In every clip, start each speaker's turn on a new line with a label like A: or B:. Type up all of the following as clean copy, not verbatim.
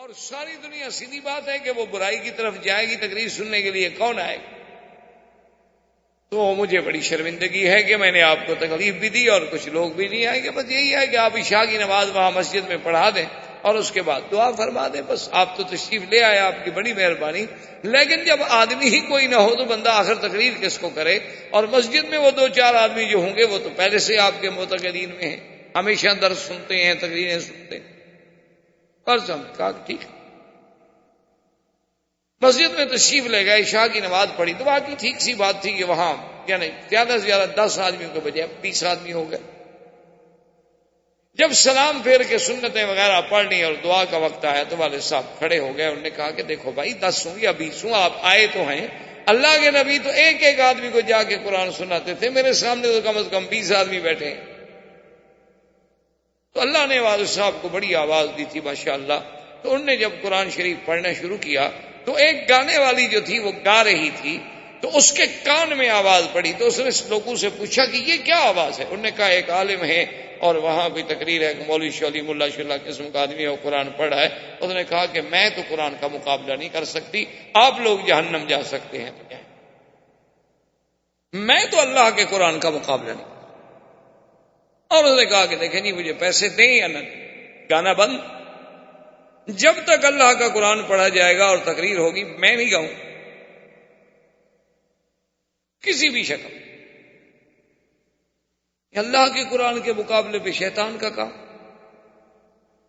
A: اور ساری دنیا سیدھی بات ہے کہ وہ برائی کی طرف جائے گی، تقریر سننے کے لیے کون آئے گا؟ تو مجھے بڑی شرمندگی ہے کہ میں نے آپ کو تکلیف بھی دی اور کچھ لوگ بھی نہیں آئے گے۔ بس یہی ہے کہ آپ عشاء کی نماز وہاں مسجد میں پڑھا دیں اور اس کے بعد دعا فرما دیں، بس آپ تو تشریف لے آئے، آپ کی بڑی مہربانی۔ لیکن جب آدمی ہی کوئی نہ ہو تو بندہ آخر تقریر کس کو کرے؟ اور مسجد میں وہ 2-4 آدمی جو ہوں گے وہ تو پہلے سے آپ کے معتقدین میں ہیں، ہمیشہ درس سنتے ہیں، تقریریں سنتے ہیں۔ اور کہا ٹھیک ہے، مسجد میں تشریف لے گئے، عشاء کی نماز پڑھی تو باقی ٹھیک سی بات تھی کہ وہاں یعنی زیادہ سے زیادہ 10 آدمیوں کے بجائے 20 آدمی ہو گئے۔ جب سلام پھیر کے سنتیں وغیرہ پڑھ لی اور دعا کا وقت آیا تو والد صاحب کھڑے ہو گئے، انہوں نے کہا کہ دیکھو بھائی 10 ہوں یا 20 ہوں، آپ آئے تو ہیں، اللہ کے نبی تو ایک ایک آدمی کو جا کے قرآن سناتے تھے، میرے سامنے تو کم از کم 20 آدمی بیٹھے ہیں۔ تو اللہ نے والد صاحب کو بڑی آواز دی تھی ماشاءاللہ، تو انہوں نے جب قرآن شریف پڑھنا شروع کیا تو ایک گانے والی جو تھی وہ گا رہی تھی، تو اس کے کان میں آواز پڑی تو اس نے لوگوں سے پوچھا کہ یہ کیا آواز ہے؟ انہوں نے کہا ایک عالم ہے اور وہاں کوئی تقریر ہے، مولوی شولی ملا شلا قسم کا آدمی ہے، وہ قرآن پڑھ رہا ہے۔ اس نے کہا کہ میں تو قرآن کا مقابلہ نہیں کر سکتی، آپ لوگ جہنم جا سکتے ہیں تو کیا، میں تو اللہ کے قرآن کا مقابلہ نہیں۔ اور اس نے کہا کہ دیکھیں جی مجھے پیسے دیں یا نہ دیں، گانا بند، جب تک اللہ کا قرآن پڑھا جائے گا اور تقریر ہوگی میں نہیں گاؤں کسی بھی شکل۔ اللہ کے قرآن کے مقابلے پہ شیطان کا کام۔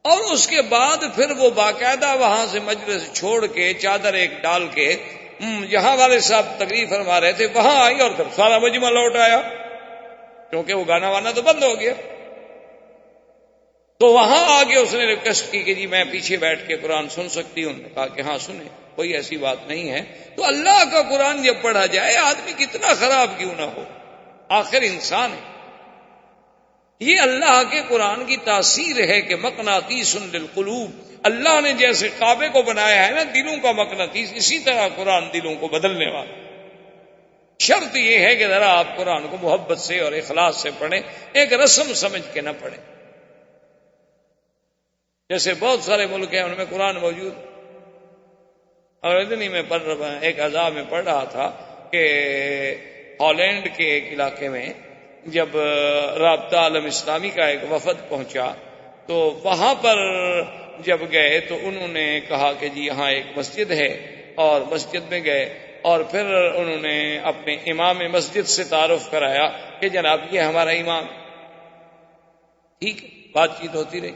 A: اور اس کے بعد پھر وہ باقاعدہ وہاں سے مجلس چھوڑ کے چادر ایک ڈال کے جہاں والے صاحب تقریر فرما رہے تھے وہاں آئی اور پھر سارا مجمع لوٹ آیا، کیونکہ وہ گانا وانا تو بند ہو گیا۔ تو وہاں آگے اس نے ریکویسٹ کی کہ جی میں پیچھے بیٹھ کے قرآن سن سکتی ہوں؟ نے کہا کہ ہاں سنیں، کوئی ایسی بات نہیں ہے۔ تو اللہ کا قرآن جب پڑھا جائے آدمی کتنا خراب کیوں نہ ہو، آخر انسان ہے۔ یہ اللہ کے قرآن کی تاثیر ہے کہ مقناطیس للقلوب، اللہ نے جیسے کعبے کو بنایا ہے نا دلوں کا مقناطیس، اسی طرح قرآن دلوں کو بدلنے والا۔ شرط یہ ہے کہ ذرا آپ قرآن کو محبت سے اور اخلاص سے پڑھیں، ایک رسم سمجھ کے نہ پڑھیں۔ جیسے بہت سارے ملک ہیں ان میں قرآن موجود، اور اتنی میں پڑھ رہا ایک عذاب میں پڑھ رہا تھا کہ ہالینڈ کے ایک علاقے میں جب رابطہ عالم اسلامی کا ایک وفد پہنچا تو وہاں پر جب گئے تو انہوں نے کہا کہ جی یہاں ایک مسجد ہے، اور مسجد میں گئے اور پھر انہوں نے اپنے امام مسجد سے تعارف کرایا کہ جناب یہ ہمارا امام۔ ٹھیک ہے، بات چیت ہوتی رہی۔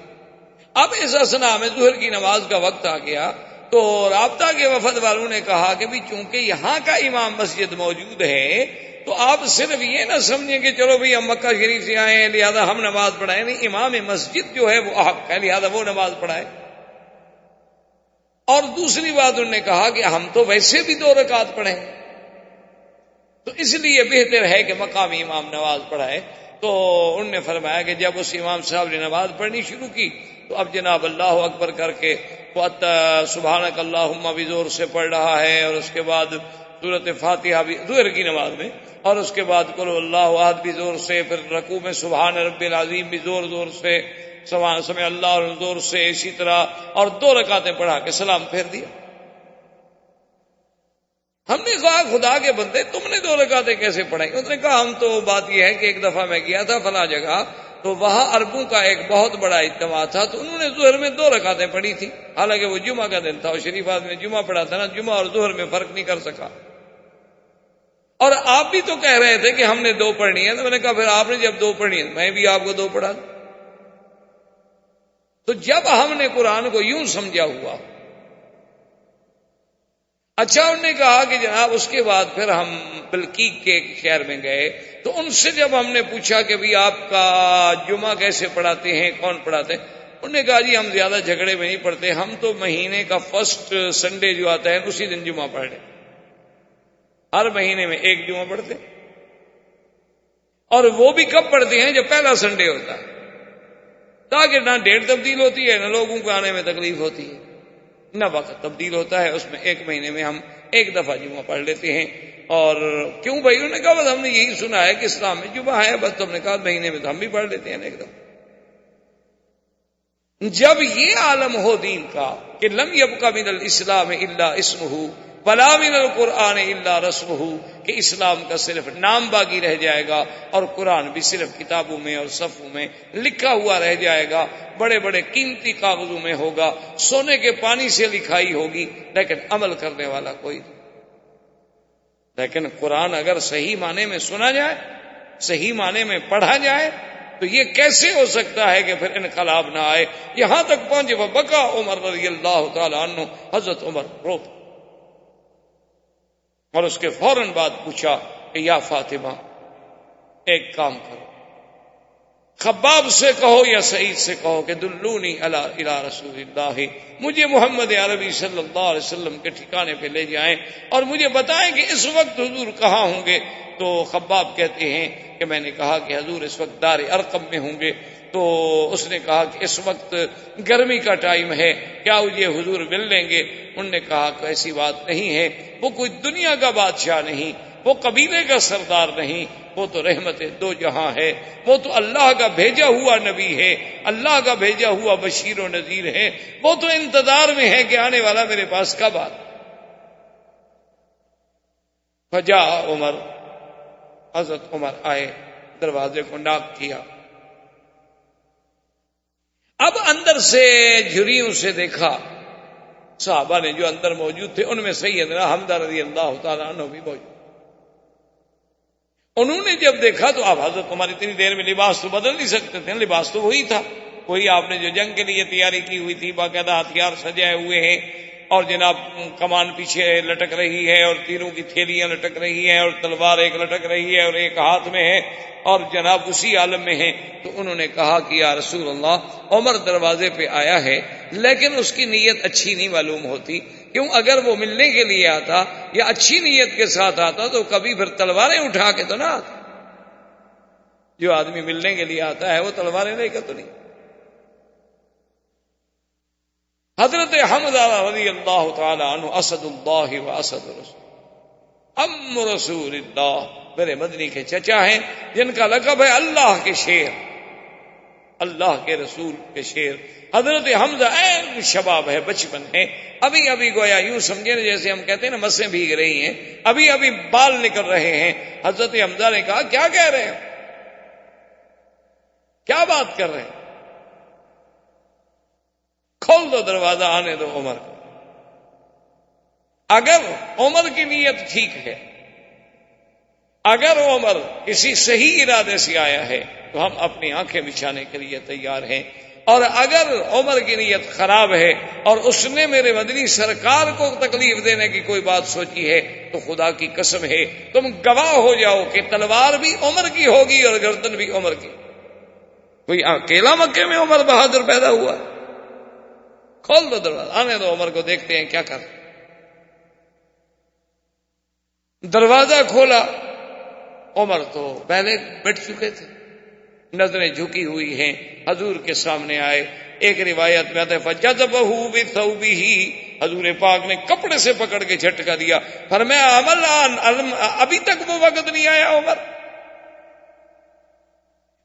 A: اب اس اثنا میں ظہر کی نماز کا وقت آ گیا تو رابطہ کے وفد والوں نے کہا کہ بھی چونکہ یہاں کا امام مسجد موجود ہے تو آپ صرف یہ نہ سمجھیں کہ چلو بھئی ہم مکہ شریف سے آئے ہیں لہذا ہم نماز پڑھائیں، نہیں، امام مسجد جو ہے وہ حق ہے لہذا وہ نماز پڑھائے۔ اور دوسری بات انہوں نے کہا کہ ہم تو ویسے بھی 2 رکعت پڑھیں تو اس لیے بہتر ہے کہ مقامی امام نماز پڑھائے۔ تو انہوں نے فرمایا کہ جب اس امام صاحب نے نماز پڑھنی شروع کی تو اب جناب اللہ اکبر کر کے سبحانک اللہم بھی زور سے پڑھ رہا ہے، اور اس کے بعد سورۃ فاتحہ بھی ظہر کی نماز میں، اور اس کے بعد قل اللہ احد بھی زور سے، پھر رکوع میں سبحان رب العظیم بھی زور زور سے، سمع اللہ زور سے، اسی طرح، اور 2 رکعتیں پڑھا کے سلام پھیر دیا۔ ہم نے کہا خدا کے بندے تم نے 2 رکعتیں کیسے پڑھائی؟ اس نے کہا ہم تو بات یہ ہے کہ ایک دفعہ میں گیا تھا فلاں جگہ تو وہاں عربوں کا ایک بہت بڑا اجتماع تھا تو انہوں نے ظہر میں 2 رکعتیں پڑھی تھی، حالانکہ وہ جمعہ کا دن تھا اور شریف آدمی نے جمعہ پڑھا تھا نا، جمعہ اور ظہر میں فرق نہیں کر سکا۔ اور آپ بھی تو کہہ رہے تھے کہ ہم نے 2 پڑھنی ہے، تو میں نے کہا پھر آپ نے جب 2 پڑھنی ہے میں بھی آپ کو 2 پڑھا دوں۔ تو جب ہم نے قرآن کو یوں سمجھا ہوا، اچھا انہوں نے کہا کہ جناب اس کے بعد پھر ہم بلقیق کے ایک شہر میں گئے تو ان سے جب ہم نے پوچھا کہ بھی آپ کا جمعہ کیسے پڑھاتے ہیں، کون پڑھاتے ہیں، انہوں نے کہا جی ہم زیادہ جھگڑے میں نہیں پڑھتے، ہم تو مہینے کا فرسٹ سنڈے جو آتا ہے اسی دن جمعہ پڑھ لیں، ہر مہینے میں 1 جمعہ پڑھتے، اور وہ بھی کب پڑھتے ہیں جب پہلا سنڈے ہوتا ہے، تاکہ نہ ڈیٹ تبدیل ہوتی ہے نہ لوگوں کو آنے میں تکلیف ہوتی ہے، نہ وقت تبدیل ہوتا ہے، اس میں 1 مہینے میں ہم 1 دفعہ جمعہ پڑھ لیتے ہیں۔ اور کیوں بھائی؟ انہوں نے کہا بس ہم نے یہی سنا ہے کہ اسلام میں جمعہ ہے، بس تم نے کہا مہینے میں تو ہم بھی پڑھ لیتے ہیں 1 دفعہ۔ جب یہ عالم ہو دین کا کہ لم یبق من الاسلام الا اسمہ ولا من القرآن الا رسمہ، کہ اسلام کا صرف نام باقی رہ جائے گا اور قرآن بھی صرف کتابوں میں اور صفوں میں لکھا ہوا رہ جائے گا، بڑے بڑے قیمتی کاغذوں میں ہوگا، سونے کے پانی سے لکھائی ہوگی، لیکن عمل کرنے والا کوئی نہیں۔ لیکن قرآن اگر صحیح معنی میں سنا جائے، صحیح معنی میں پڑھا جائے، تو یہ کیسے ہو سکتا ہے کہ پھر انقلاب نہ آئے؟ یہاں تک پہنچے وبکا عمر رضی اللہ تعالی عنہ، حضرت عمر روتا، اور اس کے فوراً بعد پوچھا کہ یا فاطمہ ایک کام کرو، خباب سے کہو یا سعید سے کہو کہ دلونی الی رسول اللہ، مجھے محمد عربی صلی اللہ علیہ وسلم کے ٹھکانے پہ لے جائیں اور مجھے بتائیں کہ اس وقت حضور کہاں ہوں گے۔ تو خباب کہتے ہیں کہ میں نے کہا کہ حضور اس وقت دار ارقم میں ہوں گے۔ تو اس نے کہا کہ اس وقت گرمی کا ٹائم ہے، کیا یہ حضور مل لیں گے؟ انہوں نے کہا کہ ایسی بات نہیں ہے، وہ کوئی دنیا کا بادشاہ نہیں، وہ قبیلے کا سردار نہیں، وہ تو رحمت دو جہاں ہے، وہ تو اللہ کا بھیجا ہوا نبی ہے، اللہ کا بھیجا ہوا بشیر و نذیر ہے، وہ تو انتظار میں ہے کہ آنے والا میرے پاس کب آ۔ فجاء عمر، حضرت عمر آئے، دروازے کو ناک کیا، اب اندر سے جھریوں سے دیکھا، صحابہ نے جو اندر موجود تھے ان میں سیدنا حمزہ رضی اللہ تعالیٰ عنہ بھی موجود۔ انہوں نے جب دیکھا تو آپ حضرت عمر اتنی دیر میں لباس تو بدل نہیں سکتے تھے، لباس تو وہی تھا، وہی آپ نے جو جنگ کے لیے تیاری کی ہوئی تھی، باقاعدہ ہتھیار سجائے ہوئے ہیں، اور جناب کمان پیچھے لٹک رہی ہے اور تیروں کی تھیلیاں لٹک رہی ہیں اور تلوار ایک لٹک رہی ہے اور ایک ہاتھ میں ہے، اور جناب اسی عالم میں ہیں۔ تو انہوں نے کہا کہ یا رسول اللہ، عمر دروازے پہ آیا ہے لیکن اس کی نیت اچھی نہیں معلوم ہوتی، کیوں اگر وہ ملنے کے لیے آتا یا اچھی نیت کے ساتھ آتا تو کبھی پھر تلواریں اٹھا کے تو نہ آتا، جو آدمی ملنے کے لیے آتا ہے وہ تلواریں لے کر تو نہیں۔ حضرت حمزہ رضی اللہ تعالی عنہ اسد اللہ و اسد رسول، ام رسول اللہ، میرے مدنی کے چچا ہیں جن کا لقب ہے اللہ کے شیر، اللہ کے رسول کے شیر۔ حضرت حمزہ این شباب ہے، بچپن ہے، ابھی ابھی گویا یوں سمجھے جیسے ہم کہتے ہیں نا مسیں بھیگ رہی ہیں، ابھی ابھی بال نکل رہے ہیں۔ حضرت حمزہ نے کہا کیا کہہ رہے ہیں، کیا بات کر رہے ہیں؟ کھول دو دروازہ، آنے دو عمر کو۔ اگر عمر کی نیت ٹھیک ہے، اگر عمر کسی صحیح ارادے سے آیا ہے تو ہم اپنی آنکھیں بچھانے کے لیے تیار ہیں، اور اگر عمر کی نیت خراب ہے اور اس نے میرے مدنی سرکار کو تکلیف دینے کی کوئی بات سوچی ہے تو خدا کی قسم ہے تم گواہ ہو جاؤ کہ تلوار بھی عمر کی ہوگی اور گردن بھی عمر کی۔ کوئی اکیلا مکے میں عمر بہادر پیدا ہوا؟ کھول دو دروازہ، آنے دو عمر کو، دیکھتے ہیں کیا کر۔ دروازہ کھولا، عمر تو پہلے بیٹھ چکے تھے، نظریں جھکی ہوئی ہیں، حضور کے سامنے آئے۔ ایک روایت میں آتا ہے فجذبہ بثوبہ، حضور پاک نے کپڑے سے پکڑ کے جھٹکا دیا، فرمایا ابھی تک وہ وقت نہیں آیا عمر،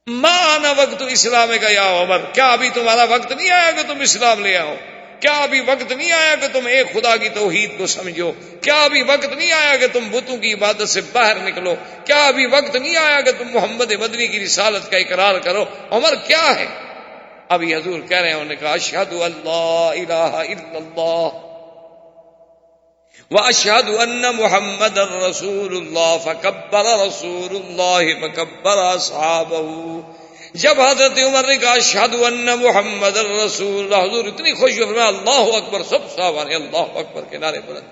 A: ما آنا وقت اسلام کا یا عمر، کیا ابھی تمہارا وقت نہیں آیا کہ تم اسلام لے آؤ؟ کیا ابھی وقت نہیں آیا کہ تم ایک خدا کی توحید کو سمجھو؟ کیا ابھی وقت نہیں آیا کہ تم بتوں کی عبادت سے باہر نکلو؟ کیا ابھی وقت نہیں آیا کہ تم محمد مدنی کی رسالت کا اقرار کرو؟ عمر کیا ہے؟ ابھی حضور کہہ رہے ہیں، انہوں نے کہا اشہد ان لا الہ الا اللہ واشہد ان محمد رسول اللہ، فکبر رسول اللہ فکبر اصحابہ۔ جب حضرت عمر نے کہا اشہد ان محمد رسول اللہ، حضور اتنی خوشی ہوئی، اللہ اکبر، سب صحابہ نے اللہ اکبر کے نعرے بلند،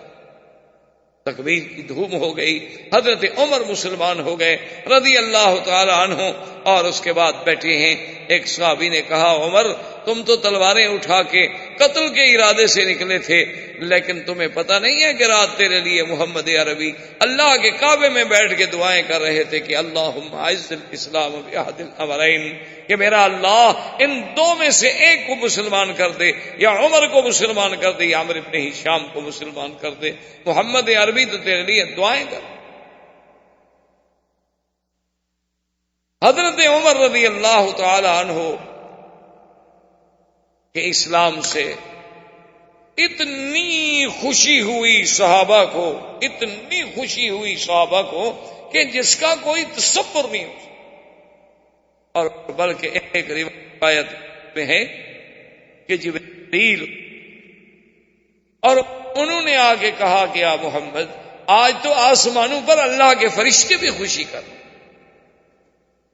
A: تکبیر کی دھوم ہو گئی، حضرت عمر مسلمان ہو گئے رضی اللہ تعالی عنہ۔ اور اس کے بعد بیٹھے ہیں، ایک صحابی نے کہا عمر تم تو تلواریں اٹھا کے قتل کے ارادے سے نکلے تھے، لیکن تمہیں پتہ نہیں ہے کہ رات تیرے لیے محمد عربی اللہ کے کعبے میں بیٹھ کے دعائیں کر رہے تھے کہ اللہم اعز الاسلام باحد الامرین، کہ میرا اللہ ان دو میں سے ایک کو مسلمان کر دے، یا عمر کو مسلمان کر دے یا عمرو بن ہشام کو مسلمان کر دے، محمد عربی تو تیرے لیے دعائیں کر۔ حضرت عمر رضی اللہ تعالی عنہ کہ اسلام سے اتنی خوشی ہوئی صحابہ کو، اتنی خوشی ہوئی صحابہ کو کہ جس کا کوئی تصور نہیں ہو. اور بلکہ ایک روایت میں ہے کہ جبریل اور انہوں نے آگے کہا کہ یا محمد آج تو آسمانوں پر اللہ کے فرشتے بھی خوشی کر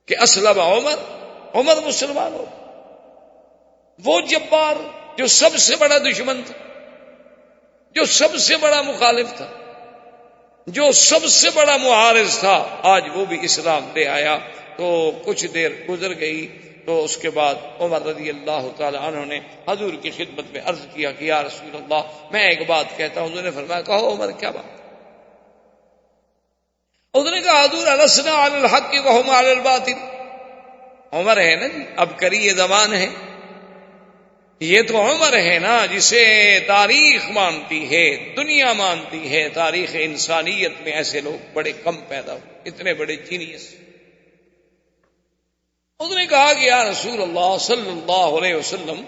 A: کہ اسلم عمر مسلمان ہو. وہ جبار جو سب سے بڑا دشمن تھا، جو سب سے بڑا مخالف تھا، جو سب سے بڑا معارض تھا، آج وہ بھی اسلام لے آیا. تو کچھ دیر گزر گئی تو اس کے بعد عمر رضی اللہ تعالی عنہ نے حضور کی خدمت میں عرض کیا کہ یا رسول اللہ میں ایک بات کہتا ہوں. حضور نے فرمایا کہو عمر کیا بات؟ حضور نے کہا حضور السنا علی الحق وهم علی الباطل. عمر ہے نا جی، اب کری یہ زبان ہے، یہ تو عمر ہے نا جسے تاریخ مانتی ہے، دنیا مانتی ہے. تاریخ انسانیت میں ایسے لوگ بڑے کم پیدا ہوئے، اتنے بڑے جینیس. اس نے کہا کہ یا رسول اللہ صلی اللہ علیہ وسلم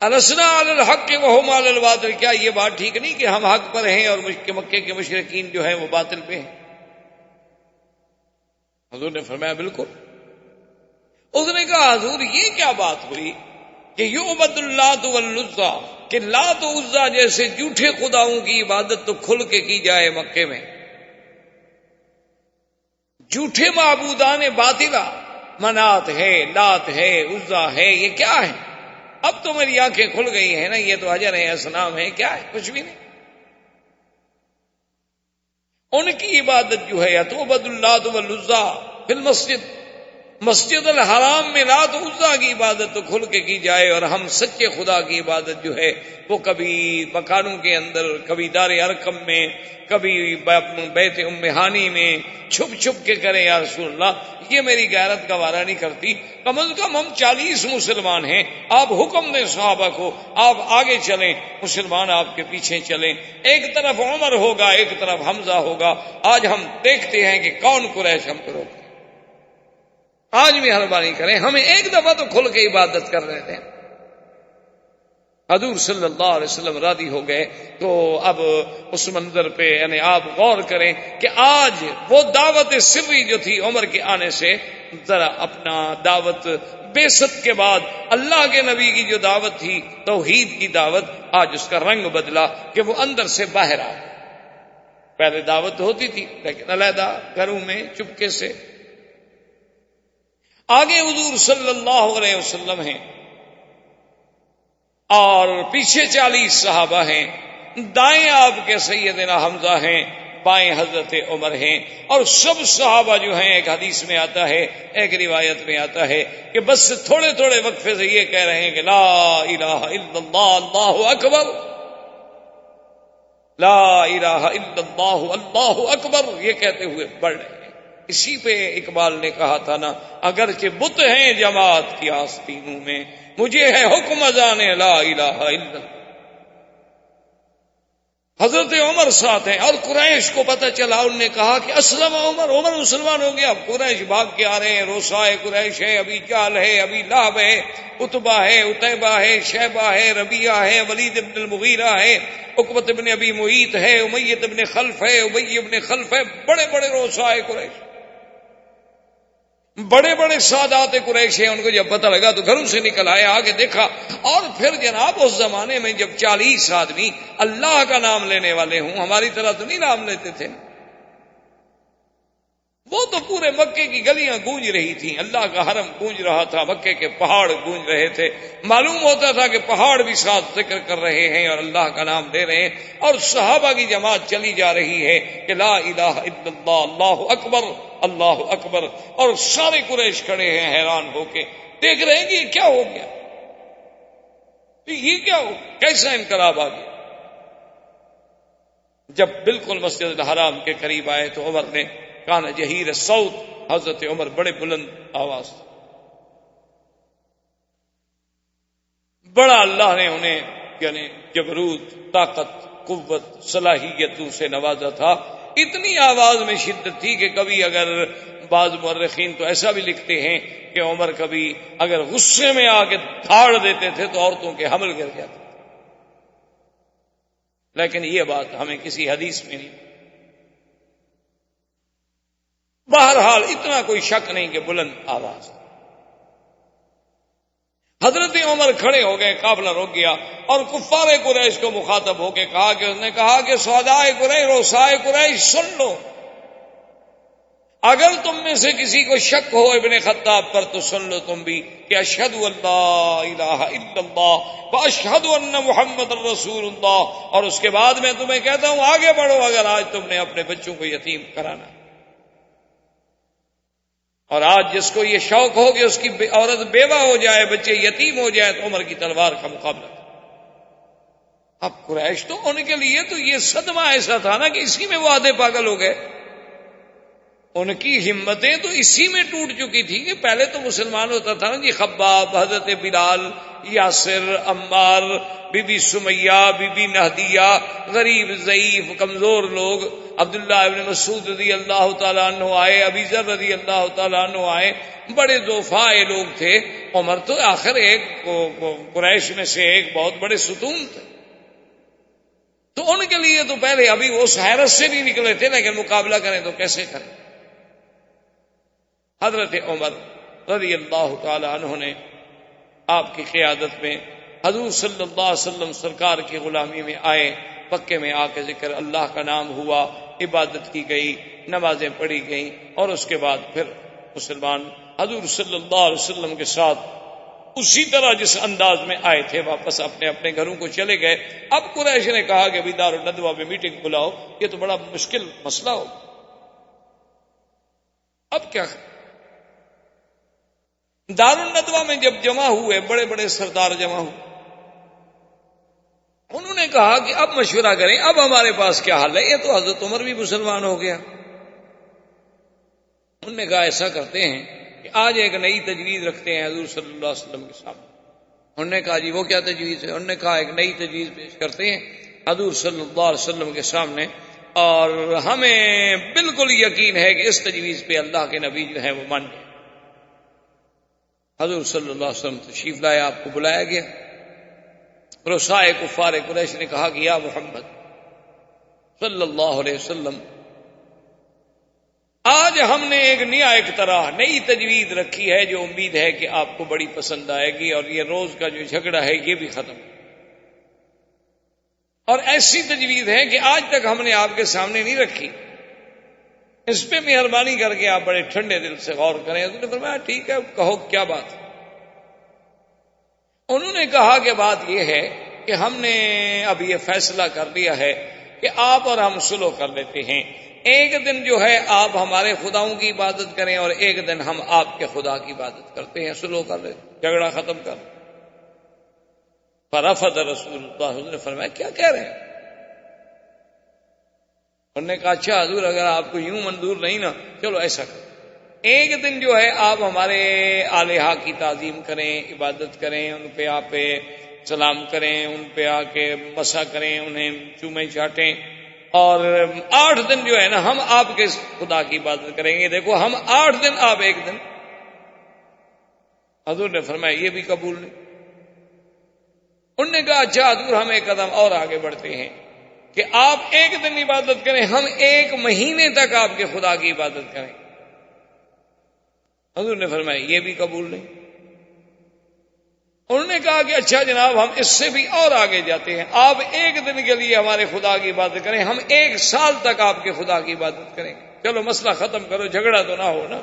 A: السنا علی الحق وهم علی الباطل، کیا یہ بات ٹھیک نہیں کہ ہم حق پر ہیں اور مکے کے مشرکین جو ہیں وہ باطل پہ ہیں؟ حضور نے فرمایا بالکل. اس نے کہا حضور یہ کیا بات ہوئی کہ یعبد اللات والعزیٰ، کہ لات و عزیٰ جیسے جھوٹے خداؤں کی عبادت تو کھل کے کی جائے مکے میں، جھوٹے معبودان باطلہ منات ہے، لات ہے، عزیٰ ہے، یہ کیا ہے؟ اب تو میری آنکھیں کھل گئی ہیں نا، یہ تو حجر ہے، اصنام ہے، کیا ہے؟ کچھ بھی نہیں. ان کی عبادت جو ہے یا تعبد اللات والعزیٰ فی المسجد، مسجد الحرام میں لات و عزیٰ کی عبادت تو کھل کے کی جائے، اور ہم سچے خدا کی عبادت جو ہے وہ کبھی مکانوں کے اندر، کبھی دار ارقم میں، کبھی بیت ام ہانی میں چھپ چھپ کے کریں. یا رسول اللہ یہ میری غیرت گوارا نہیں کرتی. کم از کم ہم 40 مسلمان ہیں، آپ حکم دیں صحابہ کو، آپ آگے چلیں، مسلمان آپ کے پیچھے چلیں. ایک طرف عمر ہوگا، ایک طرف حمزہ ہوگا. آج ہم دیکھتے ہیں کہ کون قریش ہم کو روکے. آج بھی مہربانی کریں، ہمیں ایک دفعہ تو کھل کے عبادت کر رہے تھے. حضور صلی اللہ علیہ وسلم راضی ہو گئے. تو اب اس منظر پہ یعنی آپ غور کریں کہ آج وہ دعوت سری جو تھی عمر کے آنے سے، ذرا اپنا دعوت بعثت کے بعد اللہ کے نبی کی جو دعوت تھی توحید کی دعوت، آج اس کا رنگ بدلا کہ وہ اندر سے باہر آ. پہلے دعوت ہوتی تھی لیکن علیحدہ گھروں میں چپکے سے. آگے حضور صلی اللہ علیہ وسلم ہیں اور پیچھے 40 صحابہ ہیں. دائیں آپ کے سیدنا حمزہ ہیں، بائیں حضرت عمر ہیں. اور سب صحابہ جو ہیں، ایک حدیث میں آتا ہے، ایک روایت میں آتا ہے کہ بس تھوڑے تھوڑے وقفے سے یہ کہہ رہے ہیں کہ لا الہ الا اللہ اللہ اکبر، لا الہ الا اللہ اللہ اکبر، یہ کہتے ہوئے بڑھ رہے ہیں. اسی پہ اقبال نے کہا تھا نا، اگرچہ بت ہیں جماعت کی آستینوں میں، مجھے ہے حکم اذان لا الہ الا اللہ. حضرت عمر ساتھ ہیں اور قریش کو پتہ چلا، انہوں نے کہا کہ اسلم عمر، عمر مسلمان ہو گیا. اب قریش بھاگ کے آ رہے ہیں، روسائے قریش ہے، ابی جہل ہے، ابی لہب ہے، عتبہ ہے، عتیبہ ہے، شیبہ ہے، ربیعہ ہے، ولید ابن المغیرہ ہے، عقبۃ ابن ابی معیط ہے، امیہ ابن خلف ہے، ابی ابن خلف ہے. بڑے بڑے روسائے قریش، بڑے بڑے سادات قریش ہیں. ان کو جب پتہ لگا تو گھروں سے نکل آئے، آگے دیکھا. اور پھر جناب اس زمانے میں جب 40 آدمی اللہ کا نام لینے والے ہوں، ہماری طرح تو نہیں نام لیتے تھے، وہ تو پورے مکے کی گلیاں گونج رہی تھیں، اللہ کا حرم گونج رہا تھا، مکے کے پہاڑ گونج رہے تھے. معلوم ہوتا تھا کہ پہاڑ بھی ساتھ ذکر کر رہے ہیں اور اللہ کا نام لے رہے ہیں. اور صحابہ کی جماعت چلی جا رہی ہے کہ لا الہ الا اللہ اللہ اکبر اللہ اکبر. اور سارے قریش کھڑے ہیں حیران ہو کے، دیکھ رہے ہیں کہ یہ کیا ہو گیا، یہ کیا ہو، کیسا انقلاب آ گیا. جب بالکل مسجد الحرام کے قریب آئے تو عمر نے کان جہیر الصوت، حضرت عمر بڑے بلند آواز، بڑا اللہ نے انہیں یعنی جبروت، طاقت، قوت، صلاحیتوں سے نوازا تھا اتنی آواز میں شدت تھی کہ کبھی اگر بعض مورخین تو ایسا بھی لکھتے ہیں کہ عمر کبھی اگر غصے میں آ کے دھاڑ دیتے تھے تو عورتوں کے حمل گر جاتے تھے، لیکن یہ بات ہمیں کسی حدیث میں نہیں۔ بہرحال اتنا کوئی شک نہیں کہ بلند آواز۔ حضرت عمر کھڑے ہو گئے، قافلہ رک گیا، اور کفار قریش کو مخاطب ہو کے کہا کہ اس نے کہا کہ سودائے قریش، روسائے قریش، سن لو، اگر تم میں سے کسی کو شک ہو ابن خطاب پر تو سن لو تم بھی کہ اشہد ان لا الہ الا اللہ واشہد ان محمد رسول اللہ، اور اس کے بعد میں تمہیں کہتا ہوں آگے بڑھو اگر آج تم نے اپنے بچوں کو یتیم کرانا، اور آج جس کو یہ شوق ہو کہ اس کی عورت بیوہ ہو جائے، بچے یتیم ہو جائے، تو عمر کی تلوار کا مقابلہ۔ اب قریش تو ان کے لیے تو یہ صدمہ ایسا تھا نا کہ اسی میں وہ آدھے پاگل ہو گئے، ان کی ہمتیں تو اسی میں ٹوٹ چکی تھی کہ پہلے تو مسلمان ہوتا تھا نا جی، خباب، حضرت بلال، یاسر، عمار، بی بی سمیہ، بی بی نہدیہ، غریب ضعیف کمزور لوگ، عبداللہ ابن مسعود رضی اللہ تعالیٰ عنہ آئے، ابی ذر رضی اللہ تعالیٰ عنہ آئے، بڑے ضعفاء لوگ تھے۔ عمر تو آخر ایک قریش میں سے ایک بہت بڑے ستون تھے، تو ان کے لیے تو پہلے ابھی وہ اس حیرت سے نہیں نکلے تھے، لیکن مقابلہ کریں تو کیسے کریں۔ حضرت عمر رضی اللہ تعالی عنہ نے آپ کی قیادت میں حضور صلی اللہ علیہ وسلم سرکار کی غلامی میں آئے، مکے میں آ کے ذکر اللہ کا نام ہوا، عبادت کی گئی، نمازیں پڑھی گئیں، اور اس کے بعد پھر مسلمان حضور صلی اللہ علیہ وسلم کے ساتھ اسی طرح جس انداز میں آئے تھے واپس اپنے اپنے گھروں کو چلے گئے۔ اب قریش نے کہا کہ ابھی دار الندوہ میں میٹنگ بلاؤ، یہ تو بڑا مشکل مسئلہ ہو، اب کیا کریں؟ دار الندوہ میں جب جمع ہوئے، بڑے بڑے سردار جمع ہوئے، انہوں نے کہا کہ اب مشورہ کریں، اب ہمارے پاس کیا حل ہے؟ یہ تو حضرت عمر بھی مسلمان ہو گیا۔ انہوں نے کہا ایسا کرتے ہیں کہ آج ایک نئی تجویز رکھتے ہیں حضور صلی اللہ علیہ وسلم کے سامنے۔ انہوں نے کہا جی وہ کیا تجویز ہے؟ انہوں نے کہا ایک نئی تجویز پیش کرتے ہیں حضور صلی اللہ علیہ وسلم کے سامنے، اور ہمیں بالکل یقین ہے کہ اس تجویز پہ اللہ کے نبی جو ہیں وہ مان گئے۔ حضور صلی اللہ علیہ وسلم تشریف لائے، آپ کو بلایا گیا۔ رؤسائے کفار قریش نے کہا کہ یا محمد صلی اللہ علیہ وسلم، آج ہم نے ایک نیا اقتراح، نئی تجویز رکھی ہے جو امید ہے کہ آپ کو بڑی پسند آئے گی، اور یہ روز کا جو جھگڑا ہے یہ بھی ختم، اور ایسی تجویز ہے کہ آج تک ہم نے آپ کے سامنے نہیں رکھی، اس پہ مہربانی کر کے آپ بڑے ٹھنڈے دل سے غور کریں۔ حضور نے فرمایا ٹھیک ہے، کہو کیا بات ہے؟ انہوں نے کہا کہ بات یہ ہے کہ ہم نے اب یہ فیصلہ کر لیا ہے کہ آپ اور ہم صلح کر لیتے ہیں، ایک دن جو ہے آپ ہمارے خداؤں کی عبادت کریں اور ایک دن ہم آپ کے خدا کی عبادت کرتے ہیں، صلح کر لیں، جھگڑا ختم کر۔ فرفض رسول اللہ، حضور نے فرمایا کیا کہہ رہے ہیں؟ انہوں نے کہا اچھا حضور اگر آپ کو یوں منظور نہیں نا، چلو ایسا کریں، ایک دن جو ہے آپ ہمارے آلہہ کی تعظیم کریں، عبادت کریں، ان پہ آپ سلام کریں، ان پہ آ کے مسا کریں، انہیں چومیں چاٹیں، اور 8 دن جو ہے نا ہم آپ کے خدا کی عبادت کریں گے۔ دیکھو ہم 8 دن، آپ ایک دن۔ حضور نے فرمایا یہ بھی قبول نہیں۔ انہوں نے کہا اچھا حضور ہم ایک قدم اور آگے بڑھتے ہیں کہ آپ ایک دن عبادت کریں، ہم 1 مہینے تک آپ کے خدا کی عبادت کریں۔ حضور نے فرمایا یہ بھی قبول نہیں۔ انہوں نے کہا کہ اچھا جناب ہم اس سے بھی اور آگے جاتے ہیں، آپ 1 دن کے لیے ہمارے خدا کی عبادت کریں، ہم 1 سال تک آپ کے خدا کی عبادت کریں گے، چلو مسئلہ ختم کرو، جھگڑا تو نہ ہو نا۔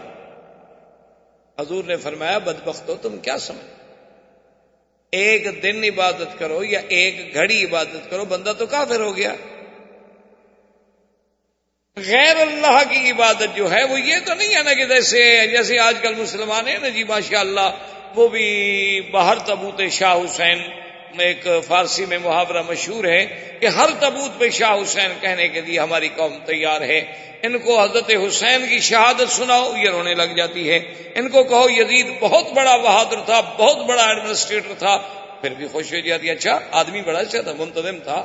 A: حضور نے فرمایا بدبختو تم کیا سمجھ، 1 دن عبادت کرو یا 1 گھڑی عبادت کرو، بندہ تو کافر ہو گیا۔ غیر اللہ کی عبادت جو ہے وہ یہ تو نہیں ہے نا کہ جیسے آج کل مسلمان ہیں نا جی ماشاءاللہ، وہ بھی باہر تبوت شاہ حسین، ایک فارسی میں محاورہ مشہور ہے کہ ہر تبوت پہ شاہ حسین کہنے کے لیے ہماری قوم تیار ہے، ان کو حضرت حسین کی شہادت سناؤ یہ رونے لگ جاتی ہے، ان کو کہو یزید بہت بڑا بہادر تھا، بہت بڑا ایڈمنسٹریٹر تھا، پھر بھی خوش ہو جاتی ہے، اچھا آدمی بڑا اچھا تھا، منتظم تھا۔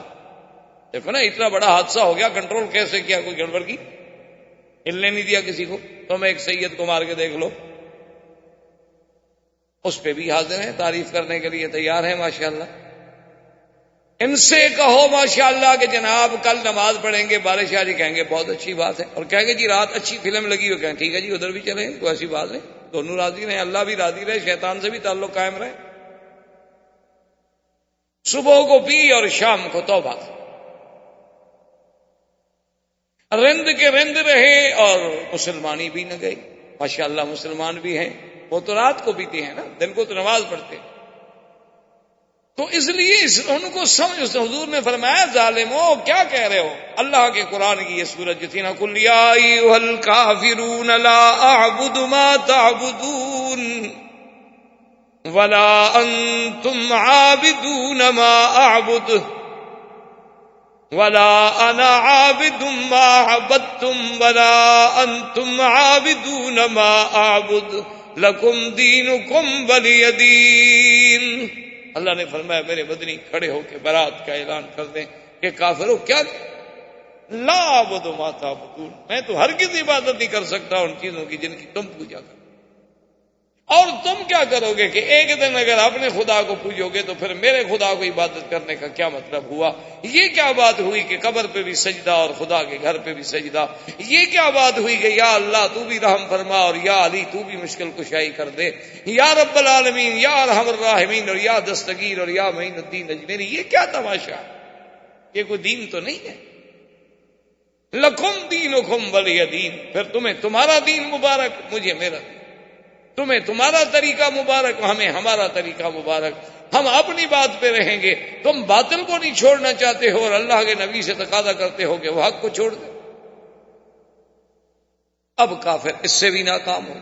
A: دیکھو نا اتنا بڑا حادثہ ہو گیا، کنٹرول کیسے کیا؟ کوئی گڑبڑ کی؟ ہلنے نہیں دیا کسی کو. تم ایک سید کو مار کے دیکھ لو، اس پہ بھی حاضر ہیں، تعریف کرنے کے لیے تیار ہیں ماشاءاللہ. ان سے کہو ماشاءاللہ کہ جناب کل نماز پڑھیں گے، بارش آ جی، کہیں گے بہت اچھی بات ہے. اور کہیں گے جی رات اچھی فلم لگی ہو، کہیں ٹھیک ہے جی ادھر بھی چلیں، کوئی ایسی بات نہیں. دونوں راضی رہیں، اللہ بھی راضی رہے، شیطان سے بھی تعلق قائم رہے. صبح کو پی اور شام کو توبہ. رند کے رند رہے اور مسلمانی بھی نہ گئی. ماشاءاللہ مسلمان بھی ہیں، وہ تو رات کو پیتے ہیں نا، دن کو تو نماز پڑھتے ہیں. تو اس لیے ان کو سمجھ. حضور نے فرمایا ظالمو کیا کہہ رہے ہو؟ اللہ کے قرآن کی یہ سورت جو تھی نا، قل یا ایھا الکافرون لا اعبد ما تعبدون ولا انتم عابدون ما اعبد ولا انا عابد ما عبدتم ولا انتم عابدون ما اعبد لکم دینکم ولی دین. اللہ نے فرمایا میرے مدنی کھڑے ہو کے برات کا اعلان کر دیں کہ کافروں کیا لا اعبد ما تعبدون، میں تو ہرگز عبادت نہیں کر سکتا ان چیزوں کی جن کی تم پوجا کرو. اور تم کیا کرو گے کہ ایک دن اگر اپنے خدا کو پوجو گے تو پھر میرے خدا کو عبادت کرنے کا کیا مطلب ہوا؟ یہ کیا بات ہوئی کہ قبر پہ بھی سجدہ اور خدا کے گھر پہ بھی سجدہ؟ یہ کیا بات ہوئی کہ یا اللہ تو بھی رحم فرما اور یا علی تو بھی مشکل کشائی کر دے، یا رب العالمین، یا ارحم الراحمین، اور یا دستگیر، اور یا معین الدین اجمیری؟ یہ کیا تماشا ہے؟ یہ کوئی دین تو نہیں ہے. لکم دینکم ولی دین، پھر تمہیں تمہارا دین مبارک، مجھے میرا دین. تمہیں تمہارا طریقہ مبارک، ہمیں ہمارا طریقہ مبارک. ہم اپنی بات پہ رہیں گے، تم باطل کو نہیں چھوڑنا چاہتے ہو اور اللہ کے نبی سے تقاضا کرتے ہو کہ وہ حق کو چھوڑ دے. اب کافر اس سے بھی ناکام ہو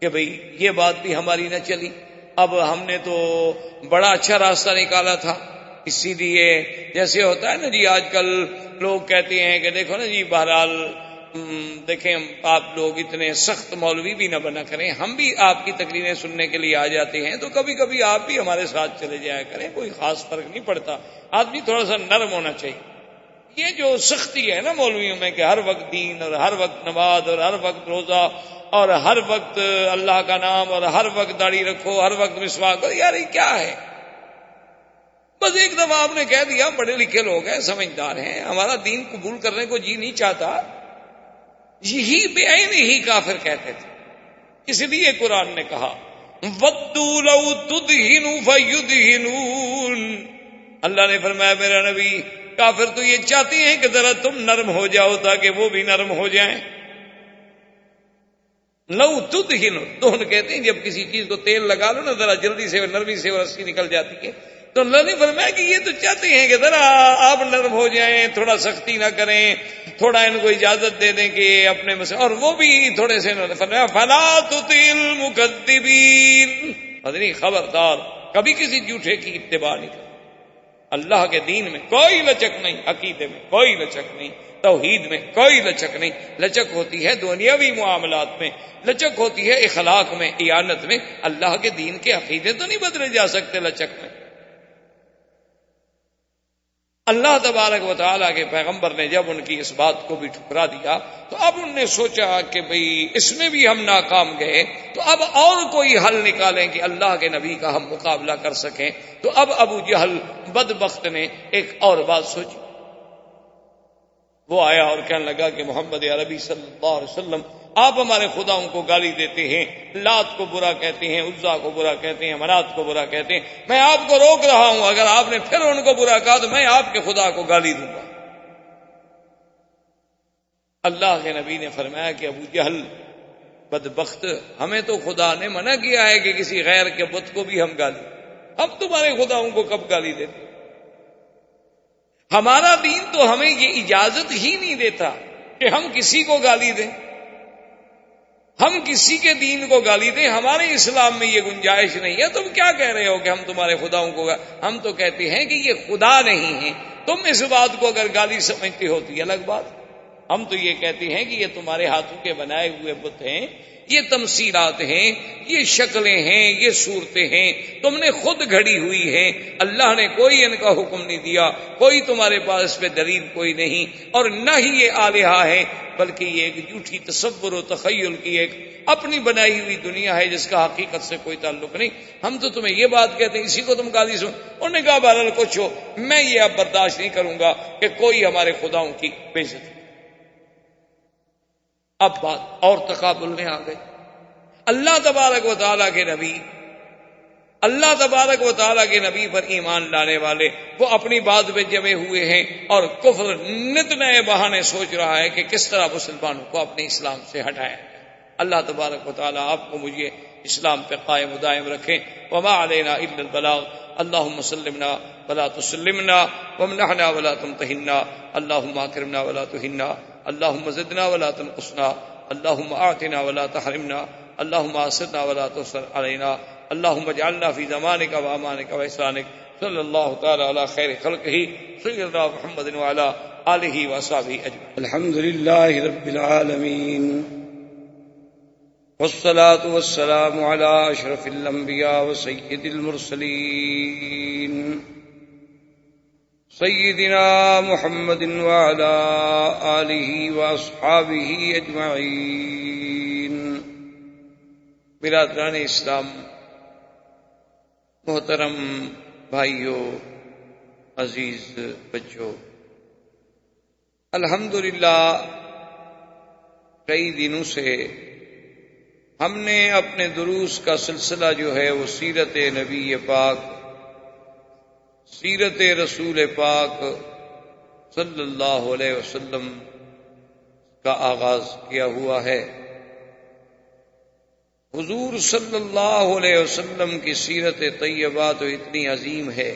A: کہ بھئی یہ بات بھی ہماری نہ چلی. اب ہم نے تو بڑا اچھا راستہ نکالا تھا، اسی لیے جیسے ہوتا ہے نا جی آج کل لوگ کہتے ہیں کہ دیکھو نا جی بہرحال دیکھیں آپ لوگ اتنے سخت مولوی بھی نہ بنا کریں، ہم بھی آپ کی تقریریں سننے کے لیے آ جاتے ہیں تو کبھی کبھی آپ بھی ہمارے ساتھ چلے جایا کریں، کوئی خاص فرق نہیں پڑتا. آدمی تھوڑا سا نرم ہونا چاہیے. یہ جو سختی ہے نا مولویوں میں کہ ہر وقت دین اور ہر وقت نماز اور ہر وقت روزہ اور ہر وقت اللہ کا نام اور ہر وقت داڑھی رکھو، ہر وقت مسواک کرو، یار یہ کیا ہے؟ بس ایک دفعہ آپ نے کہہ دیا، پڑھے لکھے لوگ ہیں، سمجھدار ہیں، ہمارا دین قبول کرنے کو جی نہیں چاہتا، یہی بے عین ہی کافر کہتے تھے. اس لیے قرآن نے کہا وَدُّوا لَوْ تُدْهِنُوا فَيُدْهِنُونَ. اللہ نے فرمایا میرا نبی کافر تو یہ چاہتے ہیں کہ ذرا تم نرم ہو جاؤ تاکہ وہ بھی نرم ہو جائیں. لو تدہن، دہن کہتے ہیں جب کسی چیز کو تیل لگا لو نا ذرا جلدی سے نرمی سے وہ رسی نکل جاتی ہے. تو اللہ نے فرمایا کہ یہ تو چاہتے ہیں کہ ذرا آپ نرم ہو جائیں، تھوڑا سختی نہ کریں، تھوڑا ان کو اجازت دے دیں کہ اپنے مسئلے، اور وہ بھی تھوڑے سے فرمایا فلا تطع المکذبین. مدنی خبردار کبھی کسی جھوٹے کی اتباع نہیں کریں. اللہ کے دین میں کوئی لچک نہیں، عقیدے میں کوئی لچک نہیں، توحید میں کوئی لچک نہیں. لچک ہوتی ہے دنیاوی معاملات میں، لچک ہوتی ہے اخلاق میں، ایانت میں. اللہ کے دین کے عقیدے تو نہیں بدلے جا سکتے لچک میں. اللہ تبارک و تعالیٰ کے پیغمبر نے جب ان کی اس بات کو بھی ٹھکرا دیا تو اب انہوں نے سوچا کہ بھئی اس میں بھی ہم ناکام گئے تو اب اور کوئی حل نکالیں کہ اللہ کے نبی کا ہم مقابلہ کر سکیں. تو اب ابو جہل بدبخت نے ایک اور بات سوچی. وہ آیا اور کہنے لگا کہ محمد عربی صلی اللہ علیہ وسلم آپ ہمارے خداؤں کو گالی دیتے ہیں، لات کو برا کہتے ہیں، عزا کو برا کہتے ہیں، منات کو برا کہتے ہیں. میں آپ کو روک رہا ہوں، اگر آپ نے پھر ان کو برا کہا تو میں آپ کے خدا کو گالی دوں گا. اللہ کے نبی نے فرمایا کہ ابو جہل بدبخت، ہمیں تو خدا نے منع کیا ہے کہ کسی غیر کے بت کو بھی ہم گالی، ہم تمہارے خداؤں کو کب گالی دیتے؟ ہمارا دین تو ہمیں یہ اجازت ہی نہیں دیتا کہ ہم کسی کو گالی دیں، ہم کسی کے دین کو گالی دیں. ہمارے اسلام میں یہ گنجائش نہیں ہے. تم کیا کہہ رہے ہو کہ ہم تمہارے خداؤں کو ہم تو کہتے ہیں کہ یہ خدا نہیں ہے. تم اس بات کو اگر گالی سمجھتے ہو تو یہ الگ بات. ہم تو یہ کہتے ہیں کہ یہ تمہارے ہاتھوں کے بنائے ہوئے بت ہیں، یہ تمثیلات ہیں، یہ شکلیں ہیں، یہ صورتیں ہیں، تم نے خود گھڑی ہوئی ہیں، اللہ نے کوئی ان کا حکم نہیں دیا، کوئی تمہارے پاس اس پہ دلیل کوئی نہیں، اور نہ ہی یہ آلہہ ہے، بلکہ یہ ایک جھوٹی تصور و تخیل کی ایک اپنی بنائی ہوئی دنیا ہے جس کا حقیقت سے کوئی تعلق نہیں۔ ہم تو تمہیں یہ بات کہتے ہیں، اسی کو تم قاضی سن۔ انہوں نے کہا بہرحال کچھ ہو، میں یہ اب برداشت نہیں کروں گا کہ کوئی ہمارے خداؤں کی بے عزتی۔ اب بات اور تقابل میں آ گئی۔ اللہ تبارک و تعالیٰ کے نبی، اللہ تبارک و تعالیٰ کے نبی پر ایمان لانے والے وہ اپنی بات پہ جمے ہوئے ہیں، اور کفر نت نئے بہانے سوچ رہا ہے کہ کس طرح مسلمانوں کو اپنے اسلام سے ہٹایا۔ اللہ تبارک و تعالیٰ آپ کو مجھے اسلام پہ قائم و دائم رکھیں۔ وما علینا الا البلاغ، اللہم سلمنا ولا تسلمنا، وامنحنا ولا تمتحنا، اللہم اکرمنا ولا تہنا، اللہم زدنا ولا تنقصنا، اللہم اعطنا ولا تحرمنا، اللہم آسرنا ولا تؤثر علینا، اللہم اجعلنا فی زمانک و امانک و احسانک، صلی اللہ تعالی علی خیر خلقہ سیدنا محمد وعلی آلہ وصحبہ اجمعین۔
B: الحمد للہ رب العالمین، والصلاة والسلام على أشرف الأنبياء وسيد المرسلين سيدنا محمد وعلى آله وأصحابه أجمعين۔
A: برادران اسلام، محترم بھائیوں، عزیز بچوں، الحمدللہ کئی دنوں سے ہم نے اپنے دروس کا سلسلہ جو ہے وہ سیرت نبی پاک، سیرت رسول پاک صلی اللہ علیہ وسلم کا آغاز کیا ہوا ہے۔ حضور صلی اللہ علیہ وسلم کی سیرت طیبہ تو اتنی عظیم ہے،